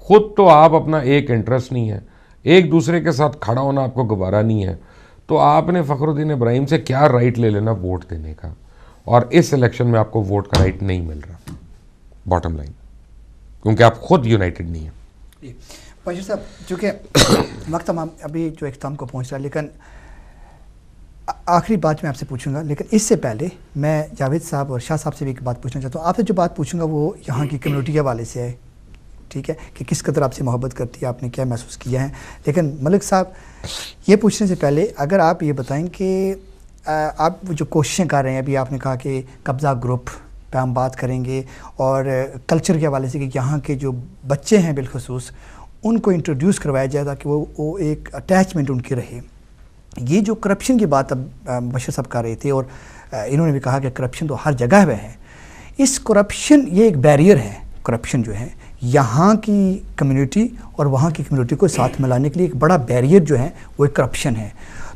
खुद तो आप अपना एक इंटरेस्ट नहीं है, एक दूसरे के साथ खड़ा होना आपको गवारा नहीं है, तो आपने फ़खरुद्दीन इब्राहिम से क्या राइट ले लेना वोट देने का? और इस इलेक्शन में आपको वोट का राइट नहीं मिल रहा, बॉटम लाइन, क्योंकि आप खुद यूनाइटेड नहीं है। बशीर साहब, चूँकि वक्त हम अभी जो इख्तिताम को पहुँच रहा है, लेकिन आखिरी बात मैं आपसे पूछूंगा, लेकिन इससे पहले मैं जावेद साहब और शाह साहब से भी एक बात पूछना चाहता हूँ। आपसे जो बात पूछूंगा वो यहाँ की कम्युनिटी के हवाले से है, ठीक है, कि किस कदर आपसे मोहब्बत करती है, आपने क्या महसूस किया है। लेकिन मलिक साहब, ये पूछने से पहले अगर आप ये बताएं कि आप जो कोशिशें कर रहे हैं, अभी आपने कहा कि कब्ज़ा ग्रुप पे हम बात करेंगे, और कल्चर के हवाले से कि यहाँ के जो बच्चे हैं बिलखसूस उनको इंट्रोड्यूस करवाया जाए ताकि वो एक अटैचमेंट उनकी रहे। ये जो करप्शन की बात अब बशीर साहब कर रहे थे, और इन्होंने भी कहा कि करप्शन तो हर जगह पे है। इस करप्शन, ये एक बैरियर है, करप्शन जो है यहाँ की कम्युनिटी और वहाँ की कम्युनिटी को साथ मिलाने के लिए एक बड़ा बैरियर जो है वो एक करप्शन है।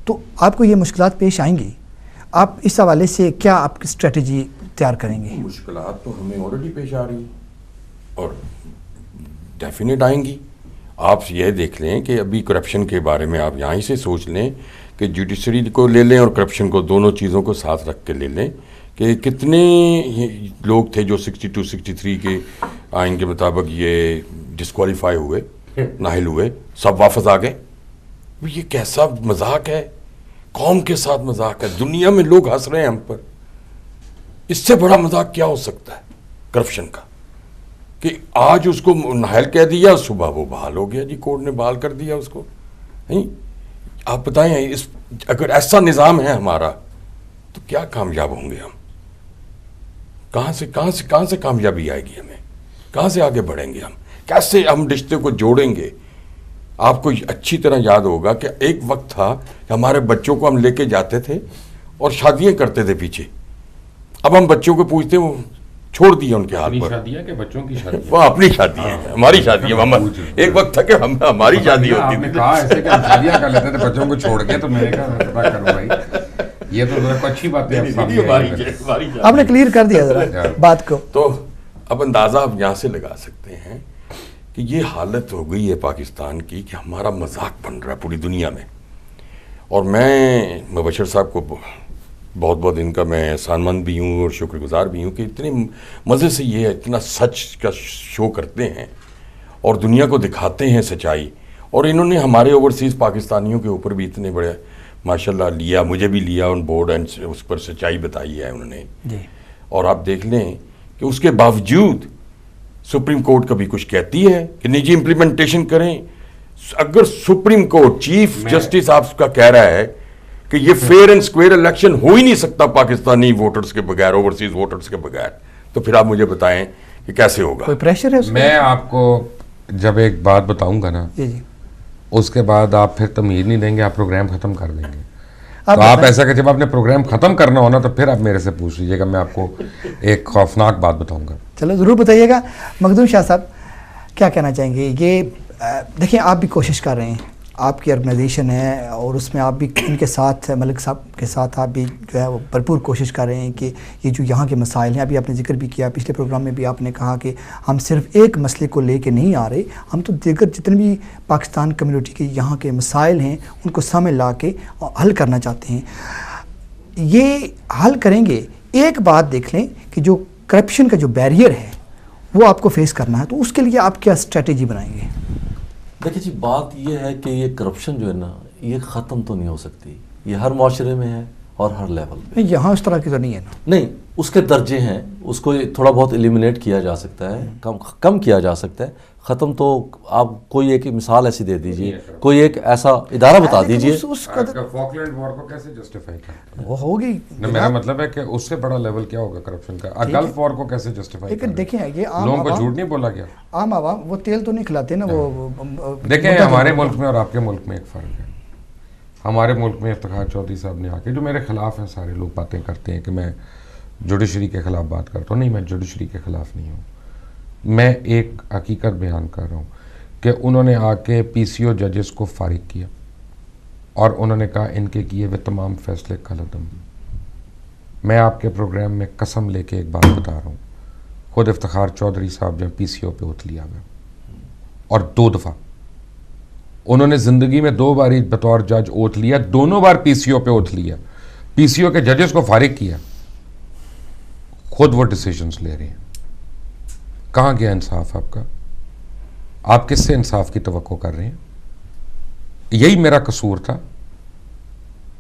तो आपको ये मुश्किलात पेश आएंगी, आप इस हवाले से क्या आपकी स्ट्रेटजी तैयार करेंगे? मुश्किलात तो हमें ऑलरेडी पेश आ रही और डेफिनेट आएंगी। आप यह देख लें कि अभी करप्शन के बारे में आप यहाँ से सोच लें कि जुडिशरी को ले लें और करप्शन को, दोनों चीज़ों को साथ रख के ले लें कि कितने लोग थे जो 62-63 के आइन के मुताबिक ये डिस्क्वालीफाई हुए, नाहिल हुए, सब वापस आ गए। ये कैसा मजाक है, कौम के साथ मजाक है, दुनिया में लोग हंस रहे हैं हम पर। इससे बड़ा मजाक क्या हो सकता है करप्शन का, कि आज उसको नाहिल कह दिया, सुबह वो बहाल हो गया जी, कोर्ट ने बहाल कर दिया उसको। नहीं, आप बताएं, इस अगर ऐसा निज़ाम है हमारा तो क्या कामयाब होंगे हम? कहाँ से कामयाबी आएगी हमें? कहाँ से आगे बढ़ेंगे हम? कैसे हम रिश्ते को जोड़ेंगे? आपको अच्छी तरह याद होगा कि एक वक्त था कि हमारे बच्चों को हम लेके जाते थे और शादियां करते थे पीछे। अब हम बच्चों को पूछते, वो छोड़ दिया उनके हाथ पर। शादियां के बच्चों की शादी, वो अपनी शादी है, हमारी शादी है। हम एक वक्त था कि हम हमारी शादी होती थी। कहा ऐसे कि हम शादियां कर लेते थे बच्चों को छोड़ के, तो मैंने कहा पता करो भाई, ये तो जरा अच्छी बात है, आपने क्लियर कर दिया जरा बात को। तो अब अंदाजा आप यहाँ से लगा सकते हैं कि ये हालत हो गई है पाकिस्तान की कि हमारा मजाक बन रहा है पूरी दुनिया में। और मैं मुबशर साहब को बहुत बहुत इनका मैं एहसानमंद भी हूँ और शुक्रगुजार भी हूँ कि इतने मज़े से ये इतना सच का शो करते हैं और दुनिया को दिखाते हैं सच्चाई। और इन्होंने हमारे ओवरसीज़ पाकिस्तानियों के ऊपर भी इतने बड़े माशाल्लाह लिया, मुझे भी लिया ऑन बोर्ड एंड उस पर सच्चाई बताई है उन्होंने जी। और आप देख लें कि उसके बावजूद सुप्रीम कोर्ट कभी कुछ कहती है कि निजी इम्प्लीमेंटेशन करें। अगर सुप्रीम कोर्ट चीफ जस्टिस आपका कह रहा है कि ये फेयर एंड स्क्वेयर इलेक्शन हो ही नहीं सकता पाकिस्तानी वोटर्स के बगैर, ओवरसीज वोटर्स के बगैर, तो फिर आप मुझे बताएं कि कैसे होगा? कोई प्रेशर है? मैं आपको जब एक बात बताऊंगा ना, जी। उसके बाद आप फिर तमीज़ नहीं देंगे, आप प्रोग्राम ख़त्म कर देंगे। तो आप ऐसा कि जब आपने प्रोग्राम खत्म करना हो ना तो फिर आप मेरे से पूछ लीजिएगा, मैं आपको एक खौफनाक बात बताऊंगा। चलो ज़रूर बताइएगा। मखदूम शाह साहब क्या कहना चाहेंगे? ये देखिए आप भी कोशिश कर रहे हैं, आपकी ऑर्गेनाइजेशन है और उसमें आप भी इनके साथ, मलिक साहब के साथ आप भी जो है वो भरपूर कोशिश कर रहे हैं कि ये जो यहाँ के मसाइल हैं, अभी आपने जिक्र भी किया, पिछले प्रोग्राम में भी आपने कहा कि हम सिर्फ एक मसले को लेके नहीं आ रहे, हम तो दीगर जितने भी पाकिस्तान कम्युनिटी के यहाँ के मसाइल हैं उनको सामने ला के हल करना चाहते हैं। ये हल करेंगे। एक बात देख लें कि जो करप्शन का जो बैरियर है वो आपको फेस करना है, तो उसके लिए आप क्या स्ट्रेटेजी बनाएंगे? देखिए जी, बात ये है कि ये करप्शन जो है ना, ये ख़त्म तो नहीं हो सकती। ये हर माशरे में है और हर लेवल पे। यहाँ इस तरह की तो नहीं है ना? नहीं, उसके दर्जे हैं, उसको थोड़ा बहुत एलिमिनेट किया जा सकता है, कम किया जा सकता है। ख़त्म तो आप कोई एक मिसाल ऐसी दे दीजिए, कोई एक ऐसा इदारा बता दीजिए। फॉकलैंड वॉर को कैसे जस्टिफाई करते हैं? वो होगी। मेरा मतलब है कि उससे बड़ा लेवल क्या होगा करप्शन का? गल्फ वॉर को कैसे जस्टिफाई करते हैं? देखिए ये लोगों को झूठ नहीं बोला गया। आम आवाम वो तेल तो नहीं खिलाते ना, वो देखें हमारे मुल्क में और आपके मुल्क में एक फ़र्क है। हमारे मुल्क में इफ्तिखार चौधरी साहब ने आके, जो मेरे ख़िलाफ़ हैं, सारे लोग बातें करते हैं कि मैं जुडिशरी के ख़िलाफ़ बात करता हूँ। नहीं, मैं जुडिशरी के ख़िलाफ़ नहीं हूँ, मैं एक हकीकत बयान कर रहा हूँ कि उन्होंने आके PCO जजेस को फारिग किया और उन्होंने कहा इनके किए हुए तमाम फैसले कलअदम। मैं आपके प्रोग्राम में कसम लेके एक बात बता रहा हूँ, खुद इफ्तिखार चौधरी साहब जो PCO पे ओथ लिया हुआ और 2 दफ़ा उन्होंने ज़िंदगी में 2 बार बतौर जज ओथ लिया, दोनों बार PCO पे ओथ लिया, PCO के जजेस को फारिग किया, खुद वो डिसीजंस ले रहे हैं। कहाँ गया इंसाफ आपका? आप किससे इंसाफ की तवक्को कर रहे हैं? यही मेरा कसूर था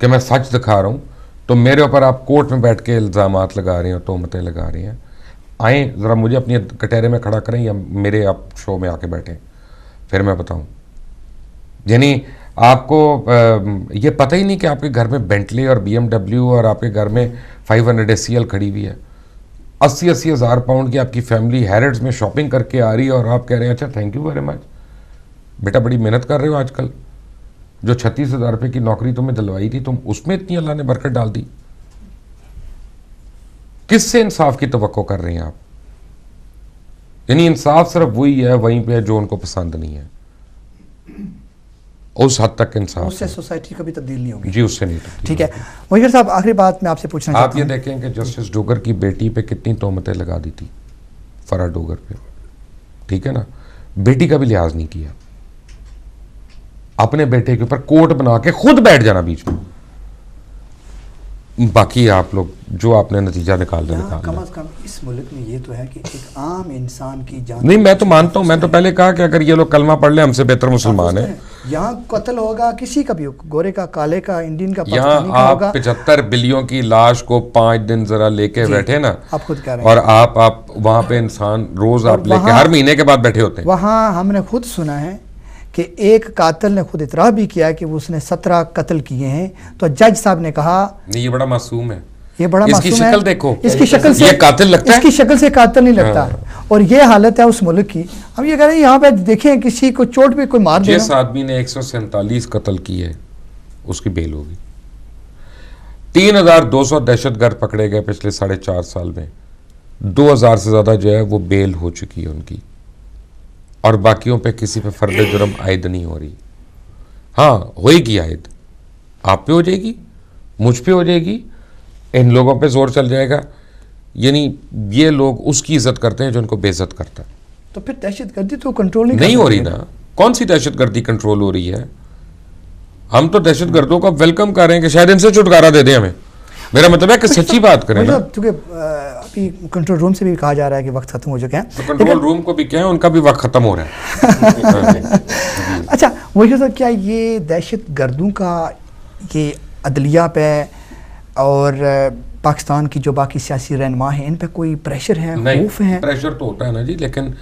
कि मैं सच दिखा रहा हूँ तो मेरे ऊपर आप कोर्ट में बैठ के इल्ज़ामात लगा रहे हैं, तोहमतें लगा रहे हैं। आए ज़रा मुझे अपनी कटहरे में खड़ा करें या मेरे आप शो में आके बैठें, फिर मैं बताऊँ। यानी आपको ये पता ही नहीं कि आपके घर में बेंटली और BMW और आपके घर में 500 SCL खड़ी हुई है, 80-80 हज़ार पाउंड की आपकी फैमिली हैरिड्स में शॉपिंग करके आ रही है और आप कह रहे हैं अच्छा थैंक यू वेरी मच बेटा, बड़ी मेहनत कर रहे हो आजकल, जो 36,000 रुपये की नौकरी तुम्हें दिलवाई थी तुम उसमें इतनी अल्लाह ने बरकत डाल दी। किससे इंसाफ की तवक्को कर रहे हैं आप? यानी इंसाफ सिर्फ वही है वहीं पे जो उनको पसंद नहीं है, उस हद तक इंसाफ, उससे सोसाइटी कभी तब्दील नहीं होगी। जी उससे नहीं। ठीक है वहीर साहब, आखिरी बात मैं आपसे पूछना आप ये देखें कि जस्टिस डोगर की बेटी पे कितनी तोहमतें लगा दी थी, फरा डोगर पे, ठीक है ना, बेटी का भी लिहाज नहीं किया, अपने बेटे के ऊपर कोर्ट बना के खुद बैठ जाना बीच में। बाकी आप लोग जो आपने नतीजा निकाल दिया, कम अज कम इस मुल्क में ये तो है कि एक आम इंसान की जान। नहीं मैं तो मानता हूं, मैं तो पहले कहा कि अगर ये लोग कलमा पढ़ ले हमसे बेहतर मुसलमान है। यहाँ कत्ल होगा किसी का भी, गोरे का, काले का, इंडियन का, यहाँ आप 75 बिलियन की लाश को 5 दिन जरा लेके बैठे ना, आप खुद कह रहे हैं, और आप वहां पे इंसान रोज आप लेके हर महीने के बाद बैठे होते हैं। वहाँ हमने खुद सुना है कि एक कातिल ने खुद इतराफ़ भी किया कि वो उसने 17 कत्ल किए हैं, तो जज साहब ने कहा नहीं ये बड़ा मासूम है, ये बड़ा इसकी मासूम है, शक्ल देखो, इसकी शक्ल से ये कातिल लगता है, इसकी शक्ल से कातिल नहीं लगता। और ये हालत है उस मुल्क की। हम ये कह रहे हैं यहाँ पे देखें किसी को चोट पे कोई मार दे, जिस आदमी ने 147 कत्ल किए उसकी बेल होगी। 3200 दहशतगर्द पकड़े गए पिछले 4.5 साल में, 2000 से ज्यादा जो है वो बेल हो चुकी है उनकी, और बाकियों पे किसी पे फर्द जुर्म आयद नहीं हो रही। हाँ होएगी आयद, आप पे हो जाएगी, मुझ पे हो जाएगी, इन लोगों पे जोर चल जाएगा। यानी ये लोग उसकी इज्जत करते हैं जो उनको बेइज्जत करता है। तो फिर दहशतगर्दी तो कंट्रोल नहीं हो रही ना, कौन सी दहशतगर्दी कंट्रोल हो रही है? हम तो दहशतगर्दों का वेलकम कर रहे हैं कि शायद इनसे छुटकारा दे दें हमें। मेरा मतलब है कि सच्ची बात करें ना, क्योंकि अभी कंट्रोल रूम से भी कहा जा रहा है कि वक्त खत्म हो चुके हैं, तो कंट्रोल रूम को भी क्या है, उनका भी वक्त खत्म हो रहा है। अच्छा वही सर, क्या ये दहशतगर्दों का ये अदलिया पे और पाकिस्तान की जो बाकी सियासी रहनुमा हैं इन पे कोई प्रेशर है, खौफ है? प्रेशर तो होता है ना जी, लेकिन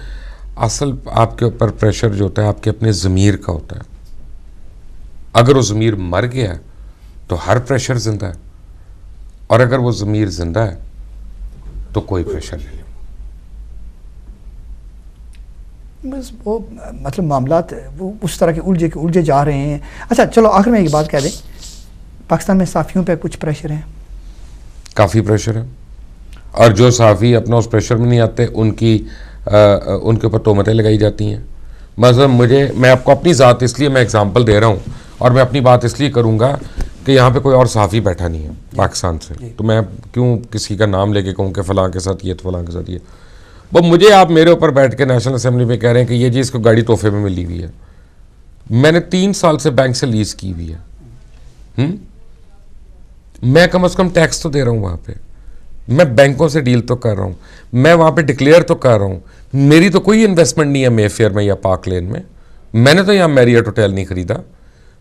असल आपके ऊपर प्रेशर जो होता है आपके अपने ज़मीर का होता है। अगर वो ज़मीर मर गया तो हर प्रेशर जिंदा है, और अगर वो ज़मीर जिंदा है तो कोई प्रेशर नहीं। बस वो मतलब मामलात वो उस तरह के उलझे जा रहे हैं। अच्छा चलो आखिर में एक बात कह दें, पाकिस्तान में साफ़ियों पे कुछ प्रेशर है? काफ़ी प्रेशर है, और जो साफ़ी अपना उस प्रेशर में नहीं आते उनके ऊपर तोहमतें लगाई जाती हैं। मतलब मैं आपको अपनी ज़ात इसलिए मैं एग्जांपल दे रहा हूँ, और मैं अपनी बात इसलिए करूँगा कि यहाँ पे कोई और साफ़ी बैठा नहीं है पाकिस्तान से, तो मैं क्यों किसी का नाम लेके कहूँ कि फ़लाँ के साथ ये तो फ़लाँ के साथ ये। वो मुझे आप मेरे ऊपर बैठ के नेशनल असेंबली में कह रहे हैं कि ये जी इसको गाड़ी तोहफे में मिली हुई है। मैंने 3 साल से बैंक से लीज़ की हुई है। मैं कम से कम टैक्स तो दे रहा हूँ वहाँ पे, मैं बैंकों से डील तो कर रहा हूँ, मैं वहाँ पे डिक्लेयर तो कर रहा हूँ। मेरी तो कोई इन्वेस्टमेंट नहीं है मेफेयर में या पार्क लेन में। मैंने तो यहाँ मैरियट होटल नहीं खरीदा,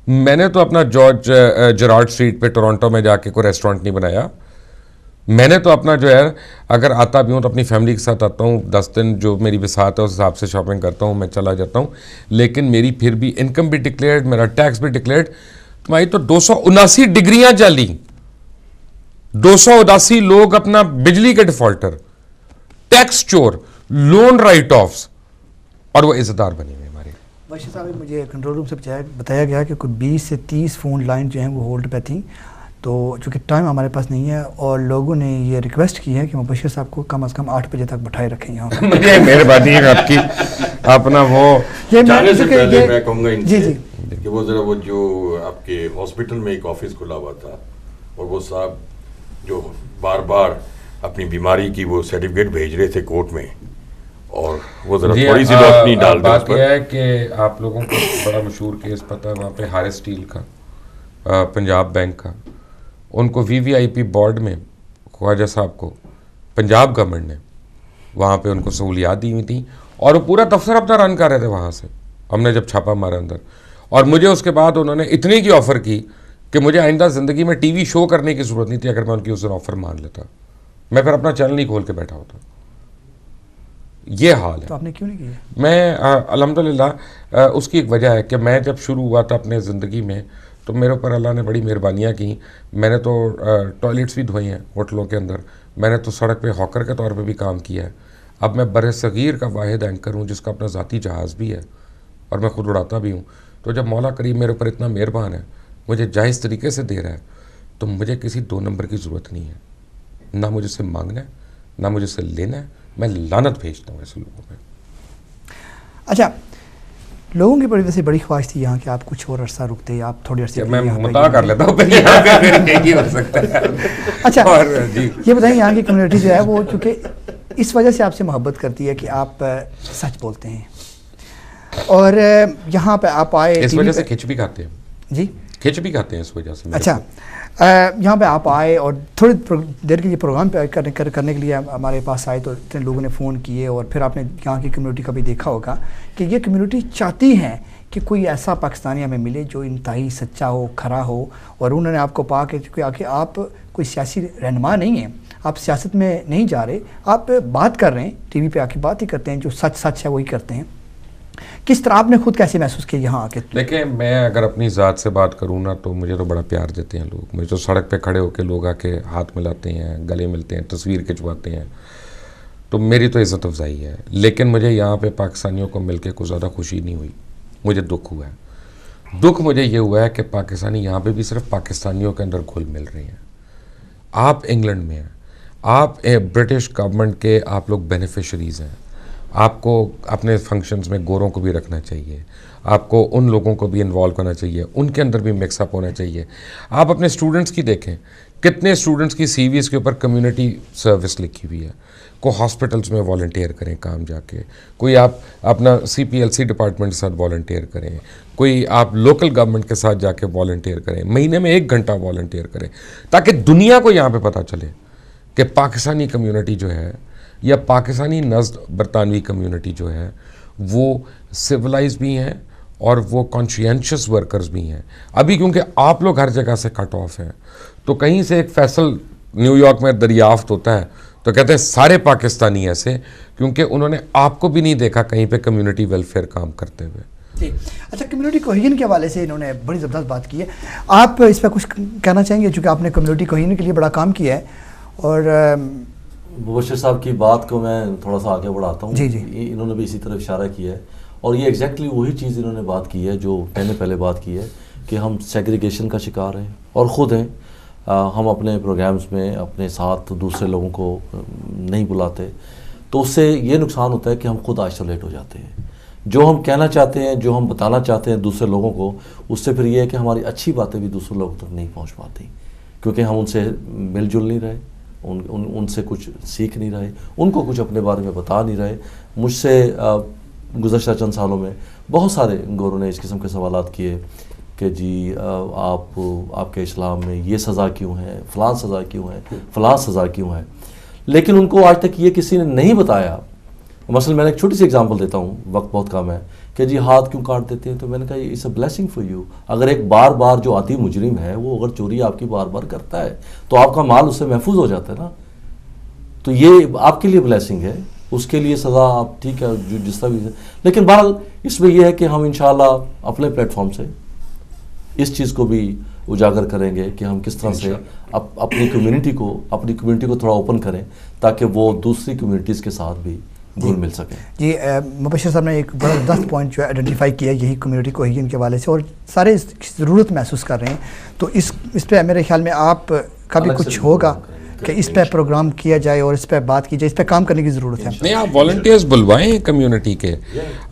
मैंने तो अपना जॉर्ज जेरार्ड स्ट्रीट पे टोरंटो में जाके कोई रेस्टोरेंट नहीं बनाया। मैंने तो अपना जो है, अगर आता भी हूँ तो अपनी फैमिली के साथ आता हूँ, 10 दिन जो मेरी बिसात है उस हिसाब से शॉपिंग करता हूँ, मैं चला जाता हूँ। लेकिन मेरी फिर भी इनकम भी डिक्लेयर्ड, मेरा टैक्स भी डिक्लेयर्ड। तुम्हारी तो 279 डिग्रियाँ जाली, 279 लोग अपना बिजली के डिफॉल्टर, टैक्स चोर, लोन राइट ऑफ्स, और वो इज्जतदार बने हुए हमारे। मुबश्शिर साहब, मुझे कंट्रोल रूम से बताया गया कि कोई 20 से 30 फ़ोन लाइन जो हैं वो होल्ड पे थी, तो चूँकि टाइम हमारे पास नहीं है और लोगों ने ये रिक्वेस्ट की है कि मुबश्शिर साहब को कम से कम 8 बजे तक बैठाए रखें यहाँ। मुझे मेहरबानी है आपकी, अपना वो जाने से पहले मैं कहूँगा जी जी कि वो ज़रा वो जो आपके हॉस्पिटल में एक ऑफिस खुला हुआ था, और वो साहब जो बार बार अपनी बीमारी की वो सर्टिफिकेट भेज रहे थे कोर्ट में, और वो ज़रा थोड़ी सी रोशनी डाल दे उस पर। बात यह है कि आप लोगों को बड़ा मशहूर केस पता है वहाँ पे हारिस स्टील का, पंजाब बैंक का। उनको VVIP बोर्ड में ख्वाजा साहब को पंजाब गवर्नमेंट ने वहाँ पे उनको सहूलियात दी हुई थी, और वो पूरा दफ्तर अपना रन कर रहे थे वहाँ से। हमने जब छापा मारा अंदर, और मुझे उसके बाद उन्होंने इतनी की ऑफ़र की कि मुझे आइंदा ज़िंदगी में TV शो करने की ज़रूरत नहीं थी। अगर मैं उनकी उस दिन ऑफ़र मान लेता, मैं फिर अपना चैनल नहीं खोल के बैठा होता। ये हाल है। तो आपने क्यों नहीं किया? मैं अल्हम्दुलिल्लाह उसकी एक वजह है कि मैं जब शुरू हुआ था अपने ज़िंदगी में, तो मेरे ऊपर अल्लाह ने बड़ी मेहरबानियाँ की। मैंने तो टॉयलेट्स भी धोई हैं होटलों के अंदर, मैंने तो सड़क पे हॉकर के तौर पे भी काम किया है। अब मैं बरसगीर का वाहिद एंकर हूँ जिसका अपना ज़ाती जहाज़ भी है, और मैं ख़ुद उड़ाता भी हूँ। तो जब मौला करीम मेरे ऊपर इतना मेहरबान है, मुझे जायज़ तरीके से दे रहा है, तो मुझे किसी 2 नंबर की ज़रूरत नहीं है। ना मुझे से मांगना है, ना मुझे से लेना है। मैं लानत भेजता हूँ ऐसे लोगों में। अच्छा, लोगों की बड़ी वैसे बड़ी ख्वाहिश थी यहाँ कि आप कुछ और अरसा रुकते, आप थोड़ी अरसे मैं मुता कर लेता हूँ पहले यहाँ पे, फिर यही हो सकता है। अच्छा, और जी ये बताएं, यहाँ की कम्युनिटी जो है वो चूँकि इस वजह से आपसे मोहब्बत करती है कि आप सच बोलते हैं, और यहाँ पे आप आए, इस वजह से खिच भी खाते हैं जी, खिच भी खाते हैं इस वजह से। अच्छा, यहाँ पे आप आए और थोड़ी देर के लिए प्रोग्राम पे करने के लिए हमारे पास आए, तो इतने लोगों ने फ़ोन किए, और फिर आपने यहाँ की कम्युनिटी का भी देखा होगा कि ये कम्युनिटी चाहती है कि कोई ऐसा पाकिस्तानी हमें मिले जो इंतहाई सच्चा हो, खरा हो। और उन्होंने आपको पा के आके, आप कोई सियासी रहनुमा नहीं हैं, आप सियासत में नहीं जा रहे, आप बात कर रहे हैं, TV पे आके बात ही करते हैं, जो सच है वही करते हैं। किस तरह आपने खुद कैसे महसूस किया यहाँ आके? देखिए, मैं अगर अपनी ज़ात से बात करूँ ना, तो मुझे तो बड़ा प्यार देते हैं लोग। मुझे तो सड़क पे खड़े होकर लोग आके हाथ मिलाते हैं, गले मिलते हैं, तस्वीर खिंचवाते हैं, तो मेरी तो इज़्ज़त अफजाई है। लेकिन मुझे यहाँ पे पाकिस्तानियों को मिलके कुछ ज़्यादा खुशी नहीं हुई, मुझे दुख हुआ है। दुख मुझे ये हुआ है कि पाकिस्तानी यहाँ पे भी सिर्फ पाकिस्तानियों के अंदर घुल मिल रहे हैं। आप इंग्लैंड में हैं, आप ब्रिटिश गवर्नमेंट के आप लोग बेनिफिशरीज़ हैं। आपको अपने फंक्शंस में गोरों को भी रखना चाहिए, आपको उन लोगों को भी इन्वॉल्व करना चाहिए, उनके अंदर भी मिक्सअप होना चाहिए। आप अपने स्टूडेंट्स की देखें, कितने स्टूडेंट्स की CVs के ऊपर कम्युनिटी सर्विस लिखी हुई है। को हॉस्पिटल्स में वॉलंटियर करें काम जाके, कोई आप अपना CPLC डिपार्टमेंट के साथ वॉलंटियर करें, कोई आप लोकल गवर्नमेंट के साथ जाके वॉलंटियर करें, महीने में 1 घंटा वॉलंटियर करें, ताकि दुनिया को यहाँ पे पता चले कि पाकिस्तानी कम्युनिटी जो है, या पाकिस्तानी नस्ल बरतानवी कम्युनिटी जो है, वो सिविलाइज भी हैं और वो कॉन्शियंशियस वर्कर्स भी हैं। अभी क्योंकि आप लोग हर जगह से कट ऑफ हैं, तो कहीं से एक फैसल न्यूयॉर्क में दरियाफ्त होता है, तो कहते हैं सारे पाकिस्तानी ऐसे, क्योंकि उन्होंने आपको भी नहीं देखा कहीं पे कम्युनिटी वेलफेयर काम करते हुए। जी, अच्छा, कम्युनिटी कोहेजन के हवाले से इन्होंने बड़ी ज़बरदस्त बात की है, आप इस पर कुछ कहना चाहेंगे? चूँकि आपने कम्युनिटी कोहेजन के लिए बड़ा काम किया है, और मुबश्शिर साहब की बात को मैं थोड़ा सा आगे बढ़ाता हूँ। जी जी, इन्होंने भी इसी तरफ इशारा किया है, और ये एग्जैक्टली वही चीज़ इन्होंने बात की है जो मैंने पहले बात की है कि हम सेग्रीगेशन का शिकार हैं और ख़ुद हैं। हम अपने प्रोग्राम्स में अपने साथ दूसरे लोगों को नहीं बुलाते, तो उससे ये नुकसान होता है कि हम खुद आइसोलेट हो जाते हैं। जो हम कहना चाहते हैं, जो हम बताना चाहते हैं दूसरे लोगों को, उससे फिर ये है कि हमारी अच्छी बातें भी दूसरे लोगों तक नहीं पहुंच पाती, क्योंकि हम उनसे मिलजुल नहीं रहे, उनसे कुछ सीख नहीं रहे, उनको कुछ अपने बारे में बता नहीं रहे। मुझसे गुज़श्ता चंद सालों में बहुत सारे गोरों ने इस किस्म के सवालात किए कि जी आपके इस्लाम में ये सज़ा क्यों है, फ़लाँ सज़ा क्यों है, फ़लाँ सज़ा क्यों है, लेकिन उनको आज तक ये किसी ने नहीं बताया। मसलन मैंने एक छोटी सी एग्जांपल देता हूँ, वक्त बहुत कम है, कि जी हाथ क्यों काट देते हैं, तो मैंने कहा it's a blessing for you. अगर एक बार बार जो आती मुजरिम है वो अगर चोरी आपकी बार बार करता है तो आपका माल उससे महफूज हो जाता है ना, तो ये आपके लिए ब्लेसिंग है, उसके लिए सज़ा आप ठीक है जो जिस तरह भी। लेकिन बहरहाल इसमें यह है कि हम इंशाअल्लाह अपने प्लेटफॉर्म से इस चीज़ को भी उजागर करेंगे कि हम किस तरह से अपनी कम्युनिटी को थोड़ा ओपन करें ताकि वो दूसरी कम्युनिटीज़ के साथ भी घुल मिल सके। जी मुबश्शिर साहब ने एक बड़ा 10 पॉइंट जो है आइडेंटिफाई किया यही कम्युनिटी कोहेजन के हवाले से, और सारे इसकी ज़रूरत महसूस कर रहे हैं। तो इस पे मेरे ख्याल में आपका भी कुछ होगा कि इस पे प्रोग्राम किया जाए और इस पे बात की जाए, इस पे काम करने की ज़रूरत है। नहीं, आप वॉलंटियर्स बुलवाएं कम्युनिटी के,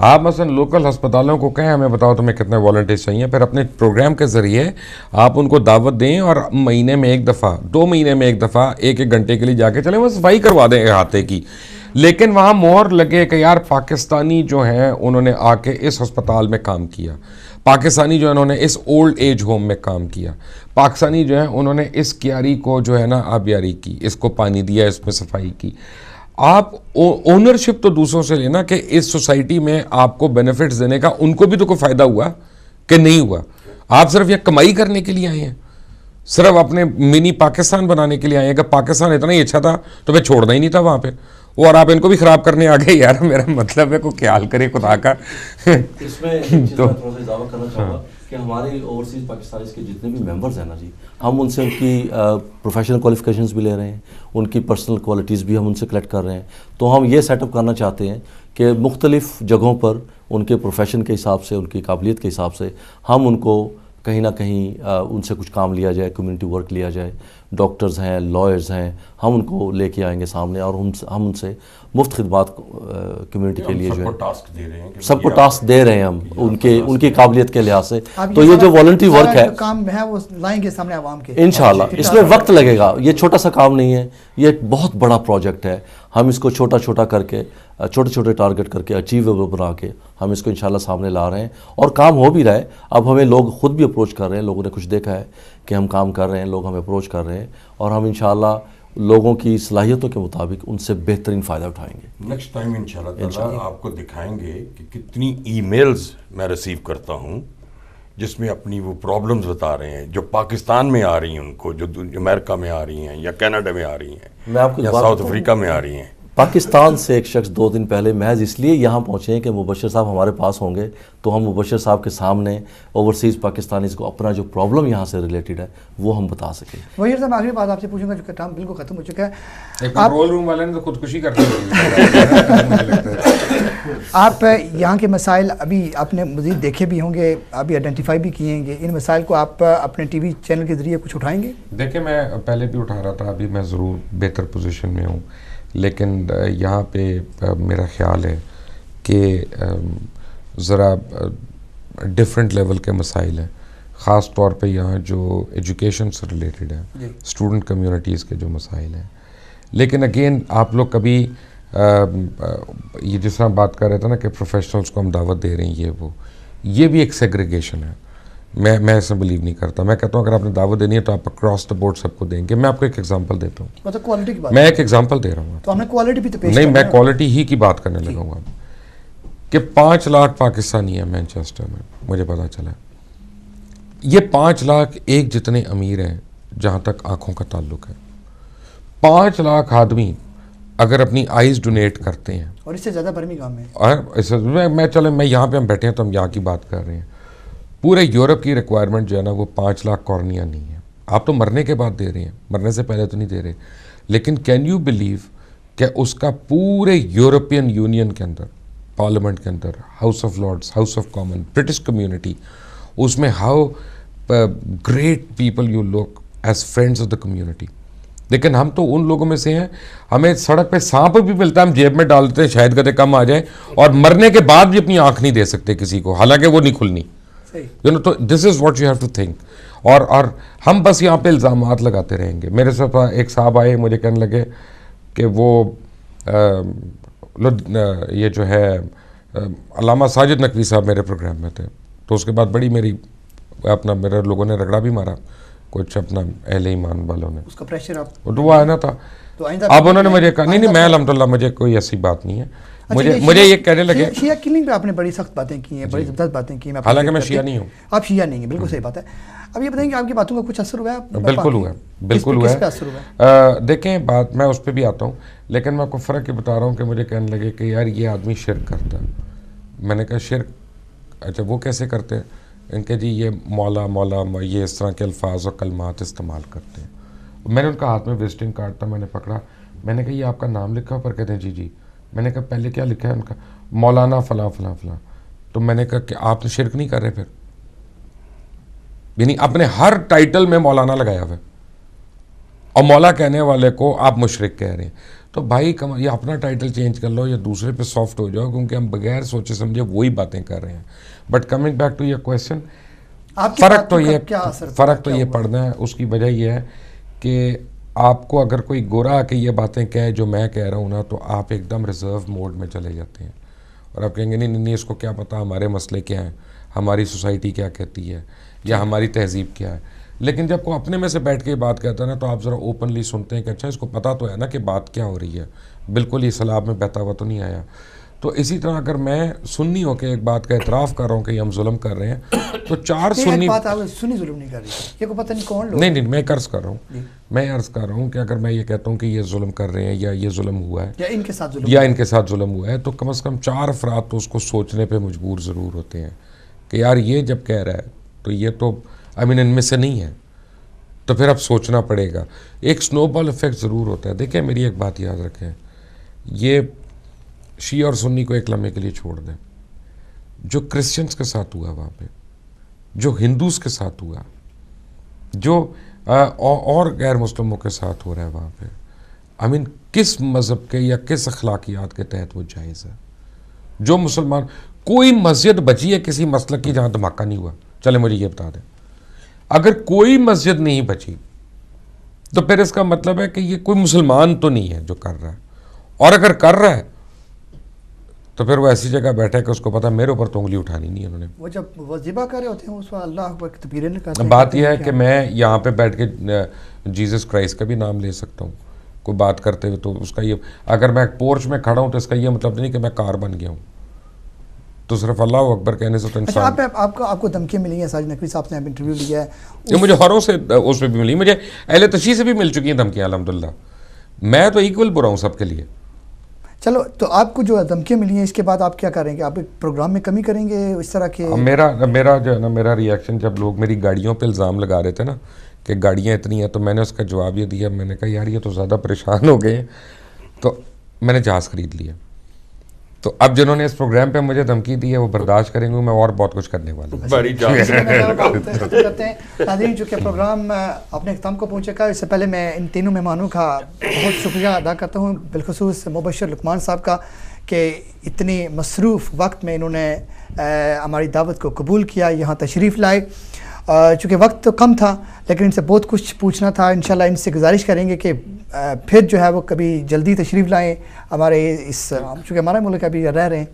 आप मसलन लोकल अस्पतालों को कहें हमें बताओ तुम्हें कितने वॉलंटियर्स चाहिए, फिर अपने प्रोग्राम के ज़रिए आप उनको दावत दें और महीने में एक दफ़ा, 2 महीने में एक दफ़ा 1-1 घंटे के लिए जाके चले वो सफाई करवा दें अहाते की, लेकिन वहाँ मोहर लगे कि यार पाकिस्तानी जो हैं उन्होंने आके इस अस्पताल में काम किया, पाकिस्तानी जो है उन्होंने इस ओल्ड एज होम में काम किया, पाकिस्तानी जो है उन्होंने इस क्यारी को जो है ना आबियारी की, इसको पानी दिया, इसमें सफाई की। आप ओनरशिप तो दूसरों से लेना कि इस सोसाइटी में आपको बेनिफिट्स देने का, उनको भी तो कोई फ़ायदा हुआ कि नहीं हुआ। आप सिर्फ ये कमाई करने के लिए आए हैं, सिर्फ अपने मिनी पाकिस्तान बनाने के लिए आए हैं। अगर पाकिस्तान इतना ही अच्छा था तो मैं छोड़ना ही नहीं था वहाँ पे, और आप इनको भी ख़राब करने आ गए। यार मेरा मतलब है को ख्याल करे खुदा का। इसमें तो थोड़ा सा इजाफा करना चाहूँगा कि हमारे ओवरसीज़ पाकिस्तानीज़ के जितने भी मेंबर्स हैं ना जी, हम उनसे उनकी प्रोफेशनल क्वालिफिकेशंस भी ले रहे हैं, उनकी पर्सनल क्वालिटीज़ भी हम उनसे कलेक्ट कर रहे हैं। तो हम ये सेटअप करना चाहते हैं कि मुख्तलिफ़ जगहों पर उनके प्रोफेशन के हिसाब से, उनकी काबिलियत के हिसाब से हम उनको कहीं ना कहीं उनसे कुछ काम लिया जाए, कम्युनिटी वर्क लिया जाए। डॉक्टर्स हैं, लॉयर्स हैं, हम उनको लेके आएंगे सामने और हम उनसे मुफ्त खिदमात कम्युनिटी के लिए जो है सबको टास्क दे रहे हैं हम उनकी काबिलियत के लिहाज से। तो ये जो वॉलंटरी वर्क है काम है वो लाएंगे सामने आवाम के इंशाल्लाह। इसमें वक्त लगेगा, ये छोटा सा काम नहीं है, ये एक बहुत बड़ा प्रोजेक्ट है। हम इसको छोटा छोटा करके, छोटे छोटे टारगेट करके, अचीवेबल बना के हम इसको इंशाल्लाह सामने ला रहे हैं और काम हो भी रहा है। अब हमें लोग खुद भी अप्रोच कर रहे हैं, लोगों ने कुछ देखा है कि हम काम कर रहे हैं, लोग हमें अप्रोच कर रहे हैं और हम इंशाल्लाह लोगों की सलाहियतों के मुताबिक उनसे बेहतरीन फ़ायदा उठाएंगे। नेक्स्ट टाइम इंशाल्लाह आपको दिखाएंगे कि कितनी ईमेल्स मैं रिसीव करता हूँ जिसमें अपनी वो प्रॉब्लम्स बता रहे हैं जो पाकिस्तान में आ रही हैं, उनको जो अमेरिका में आ रही हैं या कनाडा में आ रही हैं, मैं आपको या साउथ अफ्रीका में आ रही हैं। पाकिस्तान से एक शख्स 2 दिन पहले महज इसलिए यहाँ पहुँचे हैं कि मुबश्शिर साहब हमारे पास होंगे तो हम मुबश्शिर साहब के सामने ओवरसीज़ पाकिस्तानीज़ को अपना जो प्रॉब्लम यहाँ से रिलेटेड है वो हम बता सकें। वही साहब आखिरी बात आपसे पूछूंगा, जो टाइम बिल्कुल ख़त्म हो चुका है। कंट्रोल रूम वाले ने तो खुदकुशी करते हैं। आप यहाँ के मसाइल अभी आपने मज़ीद देखे भी होंगे, अभी आइडेंटिफाई भी किए होंगे, इन मसाइल को आप अपने TV चैनल के ज़रिए कुछ उठाएंगे? देखिए, मैं पहले भी उठा रहा था, अभी मैं ज़रूर बेहतर पोजीशन में हूँ, लेकिन यहाँ पे मेरा ख्याल है कि ज़रा डिफरेंट लेवल के मसाइल हैं, ख़ास तौर पे यहाँ जो एजुकेशन से रिलेटेड है, स्टूडेंट कम्युनिटीज़ के जो मसाइल हैं। लेकिन अगेन आप लोग कभी ये जिस तरह बात कर रहे थे ना कि प्रोफेशनल्स को हम दावत दे रहे हैं, ये भी एक सेग्रीगेशन है। मैं इसमें बिलीव नहीं करता। मैं कहता हूँ अगर आपने दावत देनी है तो आप अक्रॉस द बोर्ड सबको देंगे। मैं आपको एक एग्जांपल देता हूँ, मतलब क्वालिटी की बात, मैं एक एग्जांपल दे रहा हूँ। तो हमने क्वालिटी भी तो पेश नहीं, मैं क्वालिटी ही की बात करने लगूंगा कि 5 लाख पाकिस्तानी है मैनचेस्टर में, मुझे पता चला। ये 5 लाख एक जितने अमीर हैं जहाँ तक आँखों का ताल्लुक है। 5 लाख आदमी अगर अपनी आइज़ डोनेट करते हैं, और इससे ज़्यादा बर्मिंघम में, मैं यहाँ पे हम बैठे हैं तो हम यहाँ की बात कर रहे हैं। पूरे यूरोप की रिक्वायरमेंट जो है ना वो 5 लाख कॉर्निया नहीं है। आप तो मरने के बाद दे रहे हैं, मरने से पहले तो नहीं दे रहे। लेकिन कैन यू बिलीव कि उसका पूरे यूरोपियन यूनियन के अंदर, पार्लियामेंट के अंदर, House of Lords, House of Common, British community, उसमें how great people you look as friends of the community, लेकिन हम तो उन लोगों में से हैं, हमें सड़क पे सांप भी मिलता है, हम जेब में डालते हैं शायद कदे कम आ जाए, और मरने के बाद भी अपनी आंख नहीं दे सकते किसी को, हालांकि वो नहीं खुलनी, यू नो। तो this is what you have to think. और हम बस यहाँ पे इल्ज़ामात लगाते रहेंगे। मेरे साथ एक साहब आए, मुझे कहने लगे कि वो ये जो है अल्लामा साजिद नकवी साहब मेरे प्रोग्राम में थे, तो उसके बाद बड़ी मेरे लोगों ने रगड़ा भी मारा, कुछ अपना अहले ईमान वालों ने, उसका प्रेशर आप तो वो आना था। तो अब उन्होंने मुझे कहा नहीं मैं अल्हम्दुलिल्लाह मुझे कोई ऐसी बात नहीं है। मुझे ये कहने लगे शिया किलिंग पे आपने बड़ी सख्त बातें की हैं, बड़ी ज़बरदस्त बातें की हैं। हालांकि मैं शिया नहीं हूँ। आप शिया नहीं हैं, बिल्कुल सही बात है। अब ये बताएंगे आपकी बातों का कुछ असर हुआ है? बिल्कुल हुआ, बिल्कुल हुआ है। देखें बात, मैं उस पर भी आता हूँ, लेकिन मैं आपको फ़र्क ये बता रहा हूँ कि मुझे कहने लगे कि यार ये आदमी शिर्क करता है। मैंने कहा शिर्क, अच्छा वो कैसे करते हैं? इनके जी ये मौला मौला ये इस तरह के अल्फाज और कलमात इस्तेमाल करते हैं। मैंने उनका हाथ में विजिटिंग कार्ड था, मैंने पकड़ा, मैंने कहा ये आपका नाम लिखा पर? कहते हैं जी जी। मैंने कहा पहले क्या लिखा है? उनका मौलाना फ़लाँ फ़लाँ फ़लाँ। तो मैंने कहा कि आप शिर्क नहीं कर रहे फिर? यानी अपने हर टाइटल में मौलाना लगाया हुआ है और मौला कहने वाले को आप मुशरिक कह रहे हैं। तो भाई या अपना टाइटल चेंज कर लो या दूसरे पे सॉफ्ट हो जाओ, क्योंकि हम बगैर सोचे समझे वही बातें कर रहे हैं। But coming back to your question, फ़र्क तो ये पड़ना है। उसकी वजह यह है कि आपको अगर कोई गोरा आके ये बातें कहे जो मैं कह रहा हूँ ना, तो आप एकदम रिजर्व मोड में चले जाते हैं और आप कहेंगे नहीं नहीं इसको क्या पता हमारे मसले क्या हैं, हमारी सोसाइटी क्या कहती है या हमारी तहजीब क्या है। लेकिन जब कोई अपने में से बैठ के बात कहता है ना, तो आप ज़रा ओपनली सुनते हैं कि अच्छा इसको पता तो है ना कि बात क्या हो रही है, बिल्कुल ही सलाब में बहता हुआ तो नहीं आया। तो इसी तरह अगर मैं सुन्नी होकर एक बात का एतराफ़ कर रहा हूँ कि हम जुल्म कर रहे हैं, तो चार सुन्नी सुन्नी जुल्म नहीं कर रही, ये को पता नहीं कौन लोग। नहीं मैं अर्ज़ कर रहा हूँ, मैं अर्ज़ कर रहा हूँ कि अगर मैं ये कहता हूँ कि ये जुल्म कर रहे हैं या ये जुल्म हुआ है या इनके साथ जुल्म हुआ है, तो कम से कम 4 अफराद तो उसको सोचने पर मजबूर ज़रूर होते हैं कि यार ये जब कह रहा है तो ये तो इनमें से नहीं है, तो फिर अब सोचना पड़ेगा। एक स्नोबॉल इफेक्ट ज़रूर होता है। देखिए मेरी एक बात याद रखें, ये शिया और सुन्नी को एक लम्हे के लिए छोड़ दें। जो क्रिश्चियंस के साथ हुआ वहाँ पे, जो हिंदूज़ के साथ हुआ, जो और गैर मुस्लिमों के साथ हो रहा है वहाँ पे, किस मज़हब के या किस अखलाकियात के तहत वो जायज़ है? जो मुसलमान, कोई मस्जिद बची है किसी मसलक की जहाँ धमाका नहीं हुआ? चले मुझे ये बता दें। अगर कोई मस्जिद नहीं बची तो फिर इसका मतलब है कि ये कोई मुसलमान तो नहीं है जो कर रहा है, और अगर कर रहा है तो फिर वो ऐसी जगह बैठा है कि उसको पता मेरे ऊपर तो उंगली उठानी नहीं है उन्होंने। वो जब वजीफा कर रहे होते हैं उस वक्त अल्लाह अकबर की तकबीरें निकालते हैं। बात यह है कि मैं यहाँ पे बैठ के जीसस क्राइस्ट का भी नाम ले सकता हूँ कोई बात करते हुए, तो उसका ये, अगर मैं पोर्च में खड़ा हूँ तो इसका ये मतलब नहीं कि मैं कार बन गया हूँ, तो सिर्फ अल्लाह अकबर कहने से तो इंसान। अच्छा, आपको धमकियाँ मिली हैं? साजिद नकवी साहब ने इंटरव्यू लिया है, ये मुझे हरों से उस पर भी मिली, मुझे अहले तशी से भी मिल चुकी हैं धमकियाँ अल्हम्दुलिल्लाह। मैं तो इक्वल बुरा हूँ सबके लिए। चलो, तो आपको जो धमकियाँ मिली हैं इसके बाद आप क्या करेंगे? आप एक प्रोग्राम में कमी करेंगे इस तरह के? मेरा जो है ना, मेरा रिएक्शन जब लोग मेरी गाड़ियों पे इल्ज़ाम लगा रहे थे ना कि गाड़ियाँ इतनी हैं, तो मैंने उसका जवाब ये दिया, मैंने कहा यार ये तो ज़्यादा परेशान हो गए, तो मैंने जहाज़ ख़रीद लिया। तो अब जिन्होंने इस प्रोग्राम पे मुझे धमकी दी है वो बर्दाश्त करेंगे, मैं और बहुत कुछ करने वाला हूँ। बड़ी करते हैं नाज़रीन, चूँकि प्रोग्राम अपने अख्ताम को पहुँचेगा, इससे पहले मैं इन तीनों मेहमानों का बहुत शुक्रिया अदा करता हूँ, बिलखुसूस मुबशर लुकमान साहब का, कि इतनी मसरूफ़ वक्त में इन्होंने हमारी दावत को कबूल किया, यहाँ तशरीफ़ लाए। चूँकि वक्त तो कम था लेकिन इनसे बहुत कुछ पूछना था। इंशाल्लाह इनसे गुजारिश करेंगे कि फिर जो है वो कभी जल्दी तशरीफ़ लाएँ हमारे इस, चूँकि हमारा मुल्क अभी रह रहे हैं,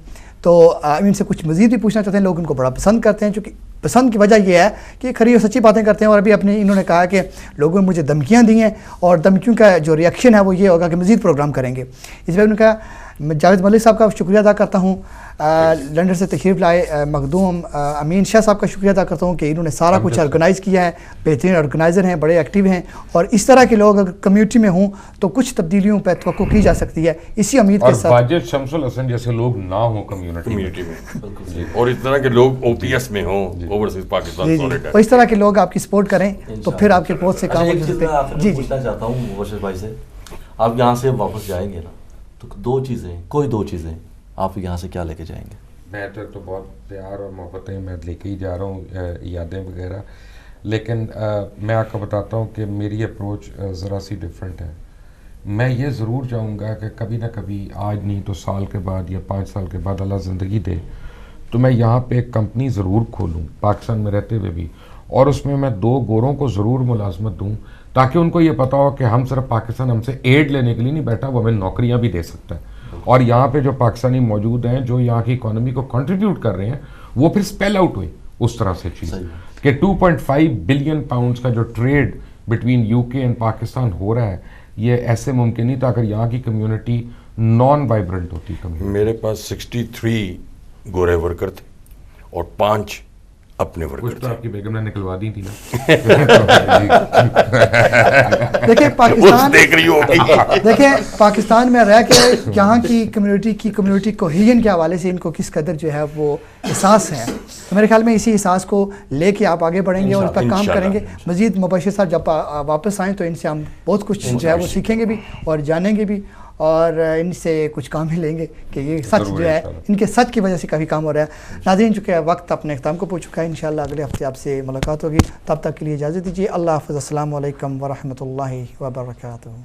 तो इनसे कुछ मज़ीद भी पूछना चाहते हैं। लोग इनको बड़ा पसंद करते हैं, चूँकि पसंद की वजह यह है कि खरी और सच्ची बातें करते हैं। और अभी अपने इन्होंने कहा कि लोगों ने मुझे धमकियाँ दी हैं और धमकियों का जो रिएक्शन है वो ये होगा कि मज़ीद प्रोग्राम करेंगे। इस पर उन्होंने कहा, जावेद मलिक साहब का शुक्रिया अदा करता हूँ, लंदन से तशरीफ़ लाए। मखदूम अमीन शाह साहब का शुक्रिया अदा करता हूँ कि इन्होंने सारा कुछ ऑर्गेनाइज़ किया है, बेहतरीन ऑर्गेनाइज़र हैं, बड़े एक्टिव हैं, और इस तरह के लोग अगर कम्यूनिटी में हों तो कुछ तब्दीलियों पर तवक्को की जा सकती है। इसी उम्मीद के साथ वाजिद शमसुल हसन जैसे लोग ना हों कम्युनिटी में, और इस तरह के लोग ओपीएस में हों, ओवरसीज पाकिस्तान और इस तरह के लोग आपकी सपोर्ट करें तो फिर आपके पोस्ट से काम हो सकते हैं। जी पूछना चाहता हूँ मुबशर भाई से, आप यहाँ से वापस जाएंगे ना, तो दो चीज़ें आप यहाँ से क्या लेके जाएंगे? मैं तो बहुत प्यार और मोहब्बतें मैं लेके ही जा रहा हूँ, यादें वगैरह। लेकिन मैं आपको बताता हूँ कि मेरी अप्रोच ज़रा सी डिफरेंट है। मैं ये ज़रूर चाहूँगा कि कभी ना कभी, आज नहीं तो साल के बाद या 5 साल के बाद, अल्लाह ज़िंदगी दे, तो मैं यहाँ पे एक कंपनी ज़रूर खोलूँ पाकिस्तान में रहते हुए भी, और उसमें मैं 2 गोरों को ज़रूर मुलाजमत दूँ, ताकि उनको ये पता हो कि हम सिर्फ पाकिस्तान हमसे एड लेने के लिए नहीं बैठा, वो हमें नौकरियाँ भी दे सकता है। और यहाँ पे जो पाकिस्तानी मौजूद हैं जो यहाँ की इकॉनमी को कंट्रीब्यूट कर रहे हैं, वो फिर स्पेल आउट हुई उस तरह से चीज़ कि 2.5 बिलियन पाउंड्स का जो trade between UK and Pakistan हो रहा है, ये ऐसे मुमकिन नहीं था अगर यहाँ की कम्युनिटी नॉन वाइब्रेंट होती। मेरे पास 63 गोरे वर्कर थे और 5 अपने वर्कर तो आपकी बेगम ने निकलवा दी थी ना। देखिए पाकिस्तान देख रही होगी। देखिए पाकिस्तान में रह के यहाँ की कम्युनिटी कोहेजन के हवाले से इनको किस कदर जो है वो एहसास है, तो मेरे ख्याल में इसी एहसास को लेके आप आगे बढ़ेंगे और इस पर काम करेंगे। मजीद मुबशिर साहब जब वापस आएँ तो इनसे हम बहुत कुछ जो है वो सीखेंगे भी और जानेंगे भी, और इनसे कुछ काम ही लेंगे कि ये सच जो है, इनके सच की वजह से काफ़ी काम हो रहा है। नाज़रीन, चुके वक्त अपने अख्ताम को पहुँच चुका है। इंशाअल्लाह अगले हफ्ते आपसे मुलाकात होगी, तब तक के लिए इजाज़त दीजिए। अल्लाह हाफ़िज़। अस्सलामु अलैकुम व रहमतुल्लाहि व बरकातुहू।